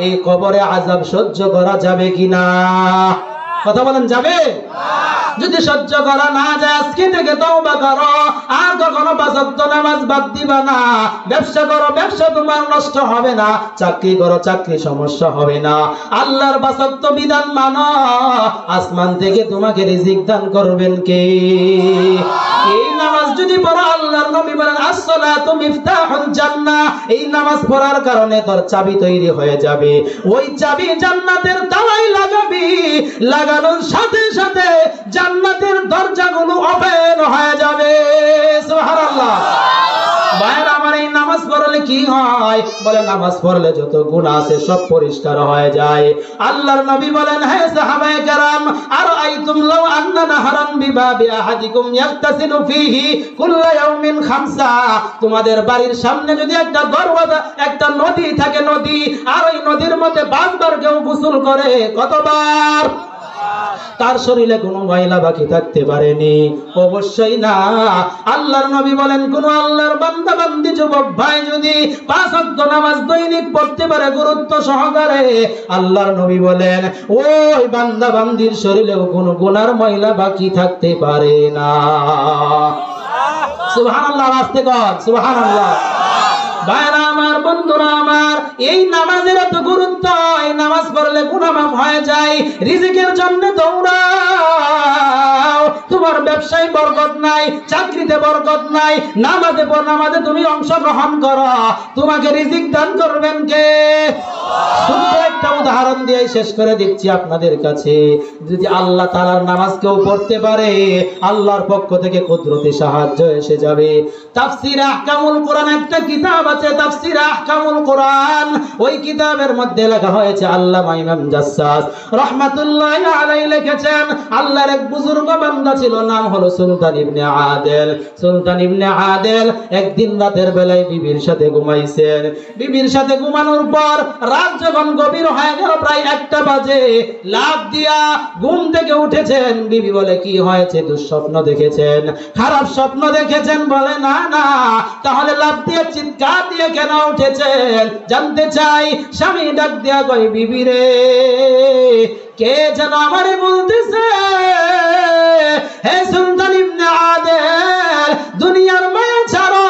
এই কবরে আযাব সহ্য করা যাবে কিনা? কথা বলেন, যাবে? যদি সহ্য করা না যায়, আজকে থেকে তওবা করো, আর কখনো 5 ওয়াক্ত নামাজ বাদ দিবা না। ব্যবসা করো, ব্যবসা তোমার নষ্ট হবে না। চাকরি করো, চাকরি সমস্যা হবে না। আল্লাহর 5 ওয়াক্ত বিধান মানো, আসমান থেকে তোমাকে রিজিক দান করবেন কে? এই নামাজ যদি পড়ো, আল্লাহর নবী বলেন as-সালাতু মিফতাহুল জান্নাহ, এই নামাজ পড়ার কারণে তোর চাবি তৈরি হয়ে যাবে। ওই চাবি জান্নাতের তালাই লাগাবি, লাগানোর সাথে সাথে জান্নাতের দরজাগুলো ওপেন হয়ে যাবে। সুবহানাল্লাহ। ভাইরা আমার, এই নামাজ পড়লে কি হয়? বলে নামাজ পড়লে যত গুনাহ আছে সব পরিষ্কার হয়ে যায়। আল্লাহর নবী বলেন, হে সাহাবায়ে কেরাম, আরাআইতুম লাউ আন্না নাহরান বিবাবি আহাদিকুম ইয়াগতাসিলু ফীহি কুল্লা ইয়াউমিন খামসা, তোমাদের বাড়ির সামনে যদি একটা দরওয়াজা, একটা নদী থাকে, নদী, আর ওই নদীর মধ্যে 5 বার কেউ গোসল করে, কতবার? তার শরীরে কোনো ময়লা বাকি থাকতে পারেনি? অবশ্যই না। আল্লাহর নবী বলেন, কোন আল্লাহর বান্দা বান্দি যুবক ভাই যদি 5 ওয়াক্ত নামাজ দৈনিক পড়তে পারে গুরুত্ব সহকারে, আল্লাহর নবী বলেন ওই বান্দা বান্দির শরীরেও কোনো গুনার ময়লা বাকি থাকতে পারে না। সুবহানাল্লাহ। আস্তে কর সুবহানাল্লাহ। ভাইরা আমার, বন্ধুরা আমার, এই নামাজের এত গুরুত্ব, এই নামাজ পড়লে গুনাহ মাফ হয়ে যায়। রিজিকের জন্য দৌড়াও, তোমার ব্যবসায় বরকত নাই, চাকরিতে বরকত নাই, নামাজে তুমি অংশগ্রহণ করো, তোমাকে রিজিক দান করবেন কে? শুধু একটা উদাহরণ দিয়ে শেষ করে দিচ্ছি আপনাদের কাছে। যদি আল্লাহ তাআলার নামাজ কেউ পড়তে পারে, আল্লাহর পক্ষ থেকে কুদরতি সাহায্য এসে যাবে। তাফসীর আহকামুল কোরআন একটা কিতাব আছে, তাফসীর আহকামুল কোরআন, ওই কিতাবের মধ্যে লেখা হয়েছে, আল্লামা ইমাম জাসসাস রাহমাতুল্লাহি আলাইহি লিখেছেন, আল্লাহর এক বুজুর্গ বান্দা ছিল, নাম হলো সুলতান ইবনে আদেল। সুলতান ইবনে আদেল একদিন রাতের বেলায় বিবির সাথে ঘুমাইছেন। বিবির সাথে ঘুমানোর পর রাত যখন গভীর হয়ে গেল, প্রায় 1টা বাজে, লাফ দিয়া ঘুম থেকে উঠেছেন। বিবি বলে, কি হয়েছে? দুঃস্বপ্ন দেখেছেন? খারাপ স্বপ্ন দেখেছেন? বলে, না না। তাহলে লাফ দিয়ে চিৎকার দিয়ে কেন উঠেছেন? জানতে চাই। স্বামী ডাক দিয়া কই, বিবি রে, কে যেন আমারে বলতেছে, হে সুলতান ইবনে আদেল, দুনিয়ার মায়া ছাড়ো,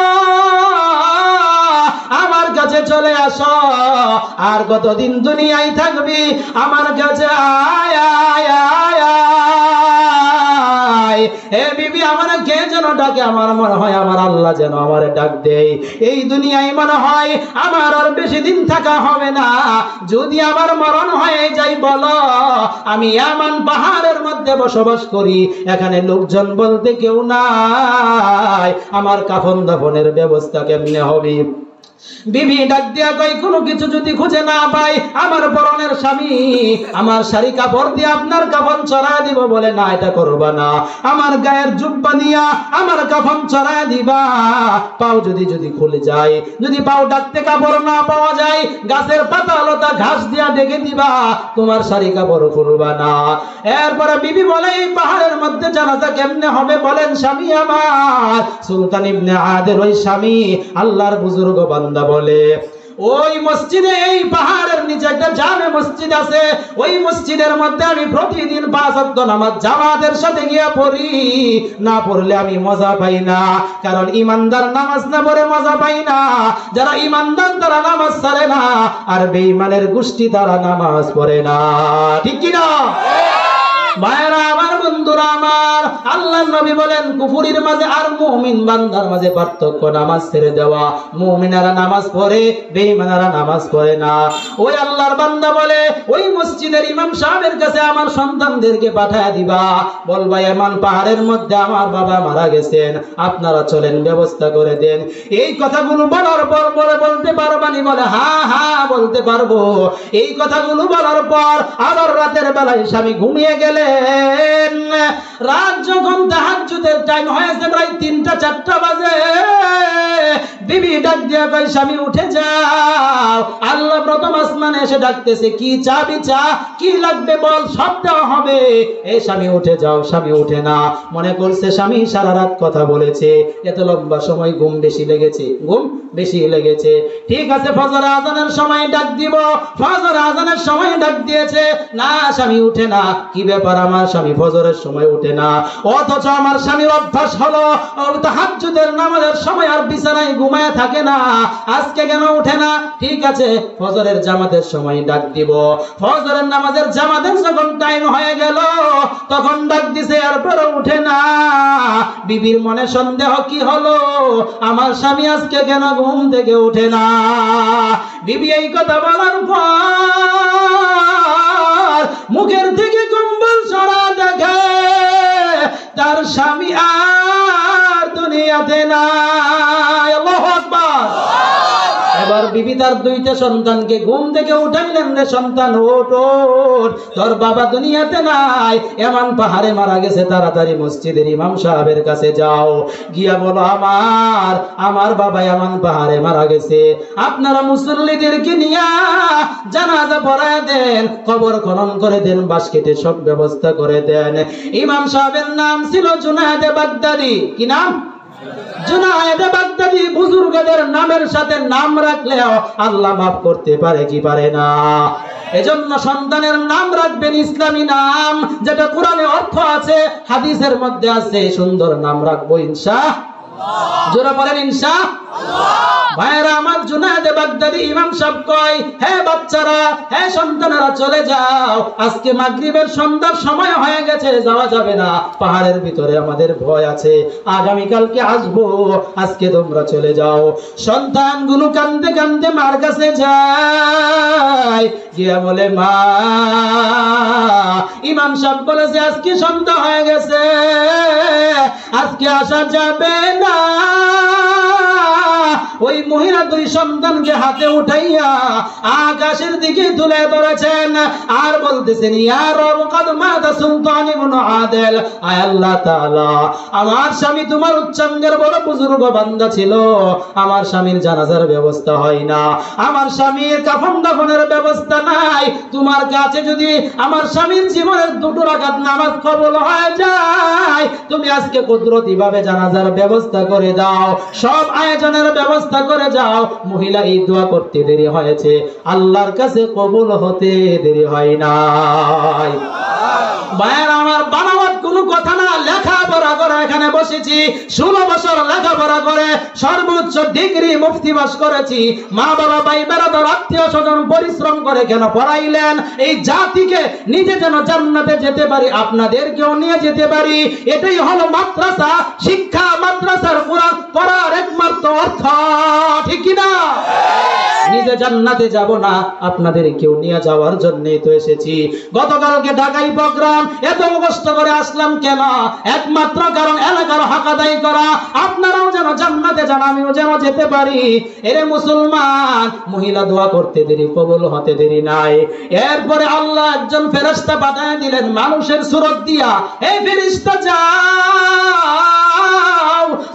আমার কাছে চলে আসো, আর কতদিন দুনিয়ায় থাকবি, আমার কাছে আয় আয় আয় আয়। হে বিবি, আমার কে যেন ডাকে, আমার মনে হয় আমার আল্লাহ যেন আমার ডাক দেয়। এই দুনিয়ায় মনে হয় আমার আর বেশি দিন থাকা হবে না। যদি আমার মরণ হয়ে যায়, বলো, আমি ইয়ামান পাহাড়ের মধ্যে বসবাস করি, এখানে লোকজন বলতে কেউ নাই, আমার কাফন দাফনের ব্যবস্থা কেমনে হবে? বিবি ডাক দিয়া কই, কোনো কিছু যদি খুঁজে না পাই, আমার পরনের স্বামী আমার শাড়ি কাপড় দিয়ে আপনার কাফন চড়ায় দিব। বলে, না, এটা করবা না, আমার গায়ের জুব্বা দিয়া আমার কাফন চড়ায় দিবা। পাও যদি খুলে যায়, যদি পাও ডাকতে কাপড় না পাওয়া যায়, গাছের পাতা লতা ঘাস দিয়া ঢেকে দিবা, তোমার শাড়ি কাপড় খুলবা না। এরপরে বিবি বলে, এই পাহাড়ের মধ্যে জানাজা কেমনে হবে? বলেন, স্বামী আমার সুলতান ইবনে আদেল, ওই স্বামী আল্লাহর বুজুর্গ বান্দা বলে, ওই মসজিদে, এই পাহাড়ের নিচে একটা জামে মসজিদ আছে, ওই মসজিদের মধ্যে আমি প্রতিদিন 5 ওয়াক্ত নামাজ জামাতের সাথে গিয়া পড়ি। না পড়লে আমি মজা পাই না, কারণ ইমানদার নামাজ না পড়ে মজা পাই না। যারা ইমানদার তারা নামাজ ছাড়ে না, আর বেঈমানের গোষ্ঠী তারা নামাজ পড়ে না। ঠিক কি না? ভাইরা আমার, বন্ধুরা আমার, আল্লাহর নবী বলেন কুফরির মাঝে আর মুমিন বান্দার মাঝে পার্থক্য নামাজ ছেড়ে দেওয়া। মুমিনারা নামাজ পড়ে, বেঈমানেরা নামাজ পড়ে না। ওই আল্লাহর বান্দা বলে ওই মসজিদের ইমাম সাহেবের কাছে আমার সন্তানদেরকে পাঠায় দিবা, বলবা এমন পাহাড়ের মধ্যে আমার বাবা মারা গেছেন, আপনারা চলেন ব্যবস্থা করে দেন। এই কথাগুলো বলার পর বলতে পারবানি? বলে হ্যাঁ হ্যাঁ বলতে পারবো। এই কথাগুলো বলার পর আবার রাতের বেলায় স্বামী ঘুমিয়ে গেলে রাত যখন তাহাজ্জুদের টাইম হয়েছে, প্রায় 3টা-4টা বাজে, বিবি ডাক দিয়া কই স্বামী উঠে যাও। আল্লাহ প্রথম আসমানে এসে ডাকতেছে, কি চাবি চা, কি লাগবে বল, সব দেওয়া হবে। এই স্বামী উঠে যাও। স্বামী উঠে না, মনে করছে স্বামী সারা রাত কথা বলেছে, এত লম্বা সময় ঘুম বেশি লেগেছে, ঘুম বেশি লেগেছে। ঠিক আছে, ফজর আজানের সময় ডাক দিব। ফজর আজানের সময় ডাক দিয়েছে, না স্বামী উঠে না। কি ব্যাপার, আমার স্বামী ফজরের সময় উঠে না, অথচ আমার স্বামীর অভ্যাস হলো তাহাজ্জুদের নামাজের সময় আর বিছানায় ঘুমায় থাকে না, আজকে কেন উঠে না? ঠিক আছে, ফজরের জামাতের সময় ডাক দিব। ফজরের নামাজের জামাতের যখন টাইম হয়ে গেল, তখন ডাক দিছে, এরপরে উঠে না। বিবির মনে সন্দেহ, কি হলো, আমার স্বামী আজকে কেন ঘুম থেকে উঠে না? বিবি এই কথা বলার পর মুখের থেকে কম্বল সরা দেখে তার স্বামী আর দুনিয়াতে নাই। আল্লাহু আকবার। এবার বিবি তার 2টা সন্তানকে ঘুম থেকে উঠাইলেন, রে সন্তান ওঠ ওঠ, তোর বাবা দুনিয়াতে নাই, এমন পাহাড়ে মারা গেছে, তাড়াতাড়ি মসজিদের ইমাম সাহেবের কাছে যাও, গিয়া বলো আমার বাবা এমন পাহাড়ে মারা গেছে, আপনারা মুসল্লিদেরকে নিয়া জানাজা পড়ায় দেন, কবর খনন করে দেন, বাঁশ কেটে সব ব্যবস্থা করে দেন। ইমাম সাহেবের নাম ছিল জুনায়েদ বাগদাদি। কি নাম? জুনায়েদ বাগদাদি। বুজুর্গদের নামের সাথে নাম রাখলেও আল্লাহ মাফ করতে পারে কি পারে না? এজন্য সন্তানের নাম রাখবেন ইসলামী নাম, যেটা কোরআনে অর্থ আছে, হাদিসের মধ্যে আছে। সুন্দর নাম রাখবো ইনশাআল্লাহ। জোরে বলেন ইনশাআল্লাহ। ভাইরা আমার, জুনায়েদ বাগদাদি ইমাম সাহেব কয়, হে বাচ্চারা, হে সন্তানেরা, চলে যাও, আজকে মাগরিবের সন্ধ্যার সময় হয়ে গেছে, যাওয়া যাবে না, পাহাড়ের ভিতরে আমাদের ভয় আছে, আগামীকালকে আসবো, আজকে তোমরা চলে যাও। সন্তানগুলো কান্দতে কান্দতে মার কাছে যায়, গিয়া বলে মা, ইমাম সাহেব বলেছে আজকে সন্ধ্যা হয়ে গেছে, আজকে আসা যাবে না। ওই মহিলা 2 সন্তানকে হাতে উঠাইয়া আকাশের দিকে তুলে ধরেছেন আর বলতেছেন, ইয়া রব কদ মাতা সুলতান ইবনে আদেল, আয় আল্লাহ তাআলা, আমার স্বামী তোমার উচ্চাঙ্গের বড় বুজুর্গ বান্দা ছিল, আমার স্বামীর জানাজার ব্যবস্থা হয় না, আমার স্বামীর কাফন দাফনের ব্যবস্থা নাই, তোমার কাছে যদি আমার স্বামীর জীবনের 2 রাকাত নামাজ কবুল হয়ে যায়, তুমি আজকে কুদরতি ভাবে জানাজার ব্যবস্থা করে দাও, সব আয়োজনের ব্যবস্থা করে যাও। মহিলা এই দোয়া করতে দেরি হয়েছে, আল্লাহর কাছে কবুল হতে দেরি হয় নাই। ভাইয়ের আমার, বানাওয়াত কোনো কথা না, লেখাপড়া করে এখানে বসেছি, 16 বছর লেখাপড়া করে সর্বোচ্চ ডিগ্রি মুফতি পাস করেছি। মা বাবা ভাই বেরাদার আত্মীয় স্বজন পরিশ্রম করে কেন পড়াইলেন, এই জাতিকে নিজে যেন জান্নাতে যেতে পারি, আপনাদেরকেও নিয়ে যেতে পারি। এটাই হলো মাদ্রাসা শিক্ষা, মাদ্রাসার কোরআন পড়ার একমাত্র অর্থ। ঠিক কি না? নিজে জান্নাতে যাব না, আপনাদের কেউ নিয়ে যাওয়ার জন্যই তো এসেছি। গতকালকে ঢাকায় প্রোগ্রাম, এত কষ্ট করে আসলাম কেন? একমাত্র কারণ এলাকার হক আদায় করা, আপনারাও যেন জান্নাতে যান, আমিও যেন যেতে পারি। এরে মুসলমান, মহিলা দোয়া করতে দেরি, কবুল হতে দেরি নাই। এরপরে আল্লাহ একজন ফেরেশতা পাঠিয়ে দিলেন মানুষের সুরত দিয়া, এই ফেরেশতা যাও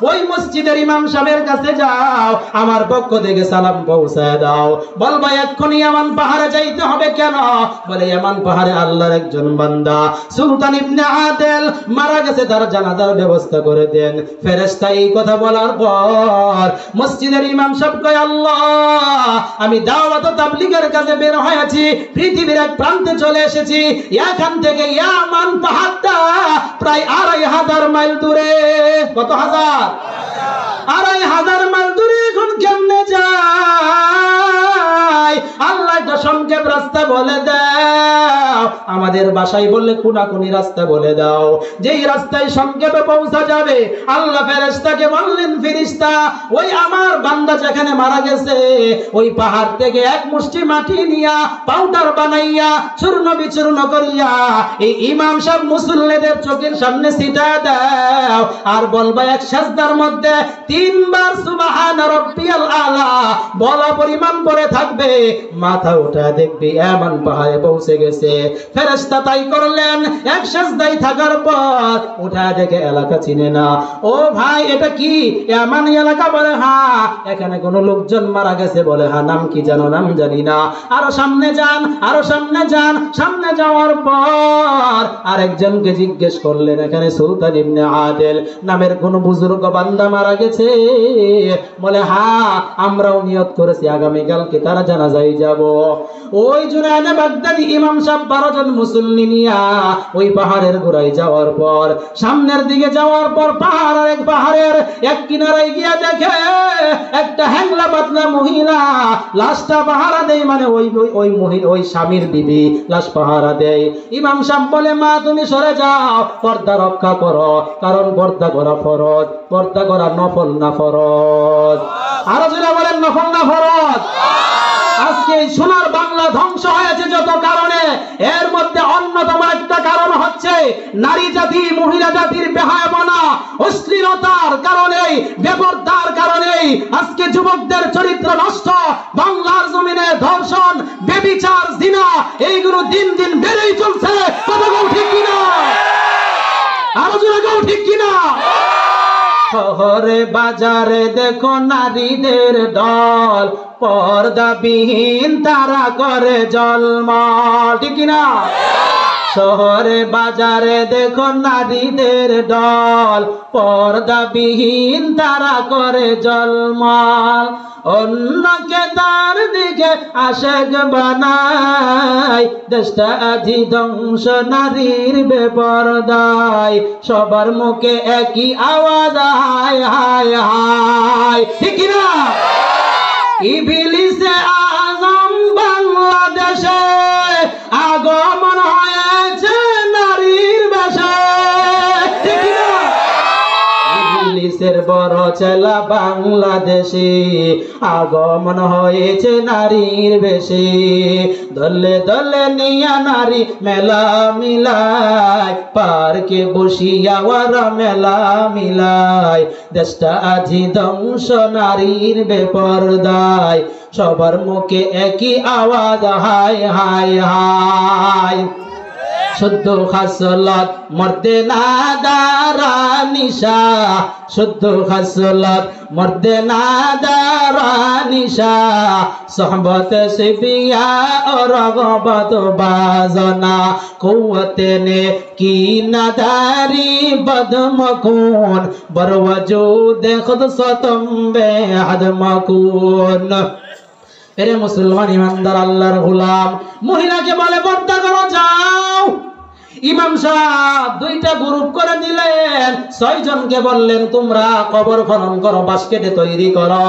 ওই মসজিদের ইমাম সাহেবের কাছে যাও, আমার পক্ষ থেকে সালাম পৌঁছায় দাও। বলবা এক্ষুনি ইয়ামান পাহাড়ে যাইতে হবে। কেন? বলে ইয়ামান পাহাড়ে আল্লাহর একজন বান্দা সুলতান ইবনে আদেল মারা গেছে, তার জানাজার ব্যবস্থা করে দেন। ফেরেশতা এই কথা বলার পর মসজিদের ইমাম সাহেব কয়, আল্লাহ, আমি দাওয়াত ও তাবলীগের কাজে বের হয়েছি, পৃথিবীর এক প্রান্তে চলে এসেছি। এখান থেকে ইয়ামান পাহাড়টা প্রায় 2500 মাইল দূরে। কত হাজার? 2500 মাইল দূরে। এখন কেমনে যায়? আল্লাহ একটা সংক্ষেপ রাস্তা বলে দাও। আমাদের বাসায় বললে কোনাকুনি রাস্তা বলে দাও, যেই রাস্তায় সংক্ষেপে পৌঁছা যাবে। আল্লাহ ফেরেশতাকে বললেন, ফেরেশতা, ওই আমার বান্দা যেখানে মারা গেছে ওই পাহাড় থেকে এক মুষ্টি মাটি নিয়া পাউডার বানাইয়া চূর্ণ বিচূর্ণ করিয়া এই ইমাম সাহেব মুসল্লিদের চোখের সামনে ছিটা দাও। আর বলবা এক সাজদার মধ্যে 3 বার সুবহান রাব্বিয়াল আলা বলা পরিমাণ পরে থাকবে, মাথা উঠা দেখবি ইয়ামান পাহাড়ে পৌঁছে গেছে। ফেরেশতা তাই করলেন। এক সাজদায় থাকার পর উঠা দেখে এলাকা চিনে না। ও ভাই, এটা কি ইয়ামান এলাকা? বলে হ্যাঁ। এখানে কোন লোকজন মারা গেছে? বলে হ্যাঁ। নাম কি জানো? নাম জানি না। আরো সামনে যান, আরো সামনে যান। সামনে যাওয়ার পর আরেকজনকে জিজ্ঞেস করলেন, এখানে সুলতান ইবনে আদেল নামের কোন বুজুর্গ বান্দা মারা গেছে? বলে হ্যাঁ, আমরাও নিয়ত করেছি আগামীকালকে তারা জানাজায় যাব। ওই জুনায়দ বাগদাদি ইমাম সাহেব 12 জন মুসল্লি নিয়া ওই পাহাড়ের গোড়ায় যাওয়ার পর, সামনের দিকে যাওয়ার পর পাহাড়ের এক কিনারায় গিয়া দেখে একটা হ্যাংলা পাতলা মহিলা লাশটা পাহারা দেয়। মানে ওই স্বামীর বিবি লাশ পাহারা দেয়। ইমাম সাহেব বলে, মা তুমি সরে যাও, পর্দা রক্ষা করো, কারণ পর্দা করা ফরজ। পর্দা করা নফল না ফরজ? আরো যারা বলেন নফল না ফরজ? আজকে সোনার বাংলা ধ্বংস হয়েছে যত কারণে, এর মধ্যে অন্যতম একটা কারণ হচ্ছে নারী জাতি, মহিলা জাতির বেহায়াপনা, অশ্লীলতার কারণেই, বেপরদার কারণেই আজকে যুবকদের চরিত্র নষ্ট। বাংলার জমিনে ধর্ষণ, ব্যভিচার, জিনা এইগুলো দিন দিন বেড়েই চলছে। কথা বল ঠিক কিনা? আরো জোরে বল ঠিক কিনা? শহরে বাজারে দেখো নারীদের দল, পর্দাবিহীন তারা করে জলমল। ঠিক না? শহরে বাজারে দেখো নারীদের দল, পর্দাবিহীন তারা করে জলমল। অন্যকে তার দিকে আশেক বানায়, দেশটা আধি ধ্বংস নারীর বেপরদায়। সবার মুখে একই আওয়াজ, হায় হায় হায়। ঠিক না? ইবলিসে আজম বাংলাদেশে আগমন হয়েছে নারীর বেশে। ঠিক না? ইবলিসের বড় চেলা বাংলাদেশে আগমন হয়েছে নারীর বেশে। দলে দলে নিয়া নারী মেলা মিলায়, পার্কে বসিয়া ওরা মেলা মিলায়। দেশটা আজি ধ্বংস নারীর বেপরদায়, সবার মুখে একই আওয়াজ, হায় হায় হায়। শুদ্ধ খাসলত মর্দে না দারা নিশা, শুদ্ধ খাসলত মর্দে না দারা নিশা। সোহবত সে বিয়া और रगबत बाजना, कुव्वते ने की नदारी बदमकून, बरवजूद खुद सतम बेहद मकून। এরে মুসলমান ইমানদার আল্লাহর গোলাম, মহিলাকে বলে পর্দা করো, যাও। ইমাম সাহেব 2টা গ্রুপ করে দিলেন। 6 জনকে বললেন তোমরা কবর খনন করো, বাস্কেটে তৈরি করো।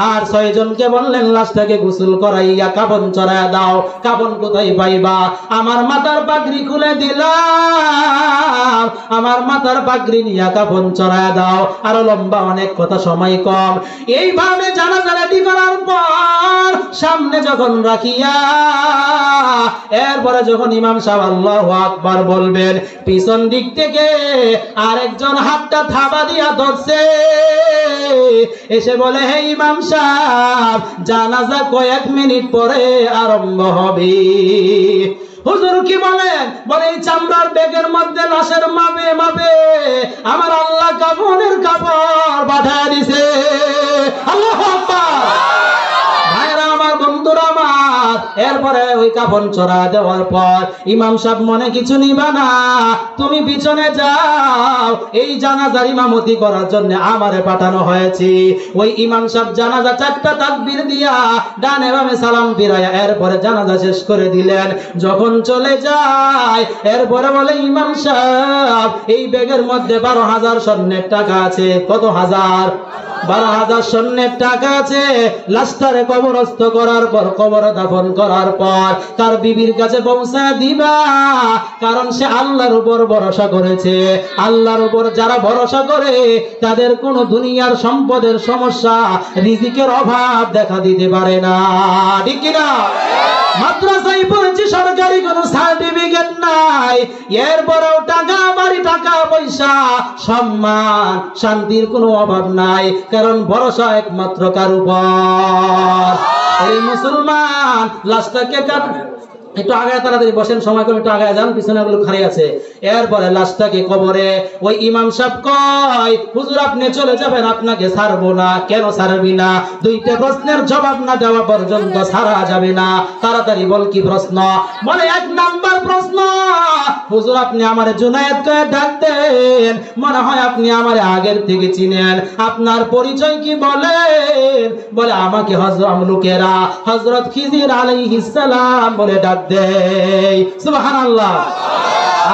আর 6 জনকে বললেন লাশটাকে গোসল করাইয়া কাফন চড়ায় দাও। কাফন কোথায় পাইবা? আমার মাথার পাগড়ি খুলে দিলাম, আমার মাথার পাগড়ি নিয়ে কাফন চড়ায় দাও। আরো লম্বা অনেক কথা, সময় কম। এইভাবে জানাজা রেডি করার পর সামনে যখন রাখিয়া, এরপরে যখন ইমাম সাহেব আল্লাহু আকবার বলবেন, পিছন দিক থেকে আরেকজন হাতটা থাবা দিয়া ধরছে, এসে বলে, হে ইমাম সাহেব, জানাজা কয়েক মিনিট পরে আরম্ভ হবে। হুজুর কি বলেন? বলে এই চামড়ার ব্যাগের মধ্যে লাশের মাপে মাপে আমার আল্লাহ কাফনের কাপড় পাঠিয়ে দিছে। আল্লাহু আকবার। ভাইরা আমার, বন্ধুরা আমার, এরপরে ওই কাফন চড়া দেওয়ার পর ইমাম সাহেব মনে কিছু নিবা না, তুমি পিছনে যাও, এই জানাজার ইমামতি করার জন্য আমারে পাঠানো হয়েছে। ওই ইমাম সাহেব জানাজা 4টা তাকবীর দিয়া ডানে বামে সালাম ফিরায়া এরপরে জানাজা শেষ করে দিলেন। যখন চলে যায় এরপরে বলে, ইমাম সাহেব এই ব্যাগের মধ্যে 12,000 স্বর্ণের টাকা আছে। কত হাজার? 12,000 স্বর্ণের টাকা আছে। লাশটারে কবরস্থ করার পর, কবরে দাফন করার পর তার বিবির কাছে পৌঁছা দিবা, কারণ সে আল্লাহর উপর ভরসা করেছে। আল্লাহর উপর যারা ভরসা করে তাদের কোনো দুনিয়ার সম্পদের সমস্যা, রিজিকের অভাব দেখা দিতে পারে না। ঠিক কিনা? মাদ্রাসায় পড়েছি, সরকারি কোনো সার্টিফিকেট নাই, এরপরেও টাকা বাড়ি, টাকা পয়সা, সম্মান, শান্তির কোনো অভাব নাই, কারণ ভরসা একমাত্র কার উপর? এই মুসলমান লাশটাকে একটু আগে তাড়াতাড়ি বসেন, সময় করে একটু আগে যান, পিছনে গুলো খালি আছে। এরপরে লাশটাকে কবরে ওই ইমাম সাহেব কয়, হুজুর আপনি চলে যাবেন, আপনাকে ছাড়বো না। কেন ছাড়বি না? 2টা প্রশ্নের জবাব না দেওয়া পর্যন্ত ছাড়া যাবে না। তাড়াতাড়ি বল, কি প্রশ্ন? বলে 1 নাম্বার প্রশ্ন, হুজুর আপনি আমারে জুনায়েদ করে ডাকতেন, মনে হয় আপনি আমারে আগের থেকে চিনেন, আপনার পরিচয় কি বলেন? বলে আমাকে লোকেরা হযরত খিজির আলাইহিস সালাম বলে ডাক দেয়। সুবহানাল্লাহ।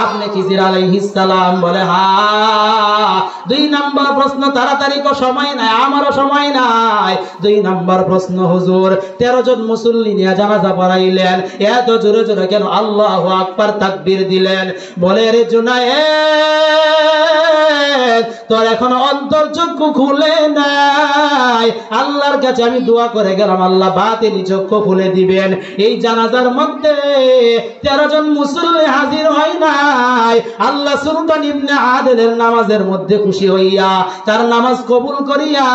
আপনি খিজির আলাইহিস সালাম? বলে হ্যাঁ। 2 নাম্বার প্রশ্ন, তাড়াতাড়ি কো, সময় নাই, আমারও সময় নাই। 2 নাম্বার প্রশ্ন, হুজুর 13 জন মুসল্লি নিয়ে জানাজা পড়াইলেন, এত জোরে জোরে কেন আল্লাহু আকবার তাকবীর দিলেন? বলে রে জুনায়েদ, তোর এখনো অন্তর চক্ষু খুলে নাই। আল্লাহর কাছে আমি দোয়া করে গেলাম, আল্লাহ বাতিনি চক্ষু খুলে দিবেন। এই জানাজার মধ্যে 13 জন মুসল্লি হাজির হয় নাই। আল্লাহ সুলতান ইবনে আদেলের নামাজের মধ্যে খুশি হইয়া তার নামাজ কবুল করিয়া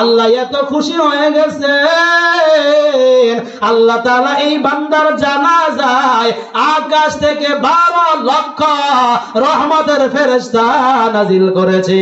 আল্লাহ এত খুশি হয়ে গেছে, আল্লাহ তাআলা এই বান্দার জানাজায় আকাশ থেকে 12 লক্ষ রহমতের ফেরেশতা নাজিল করেছে।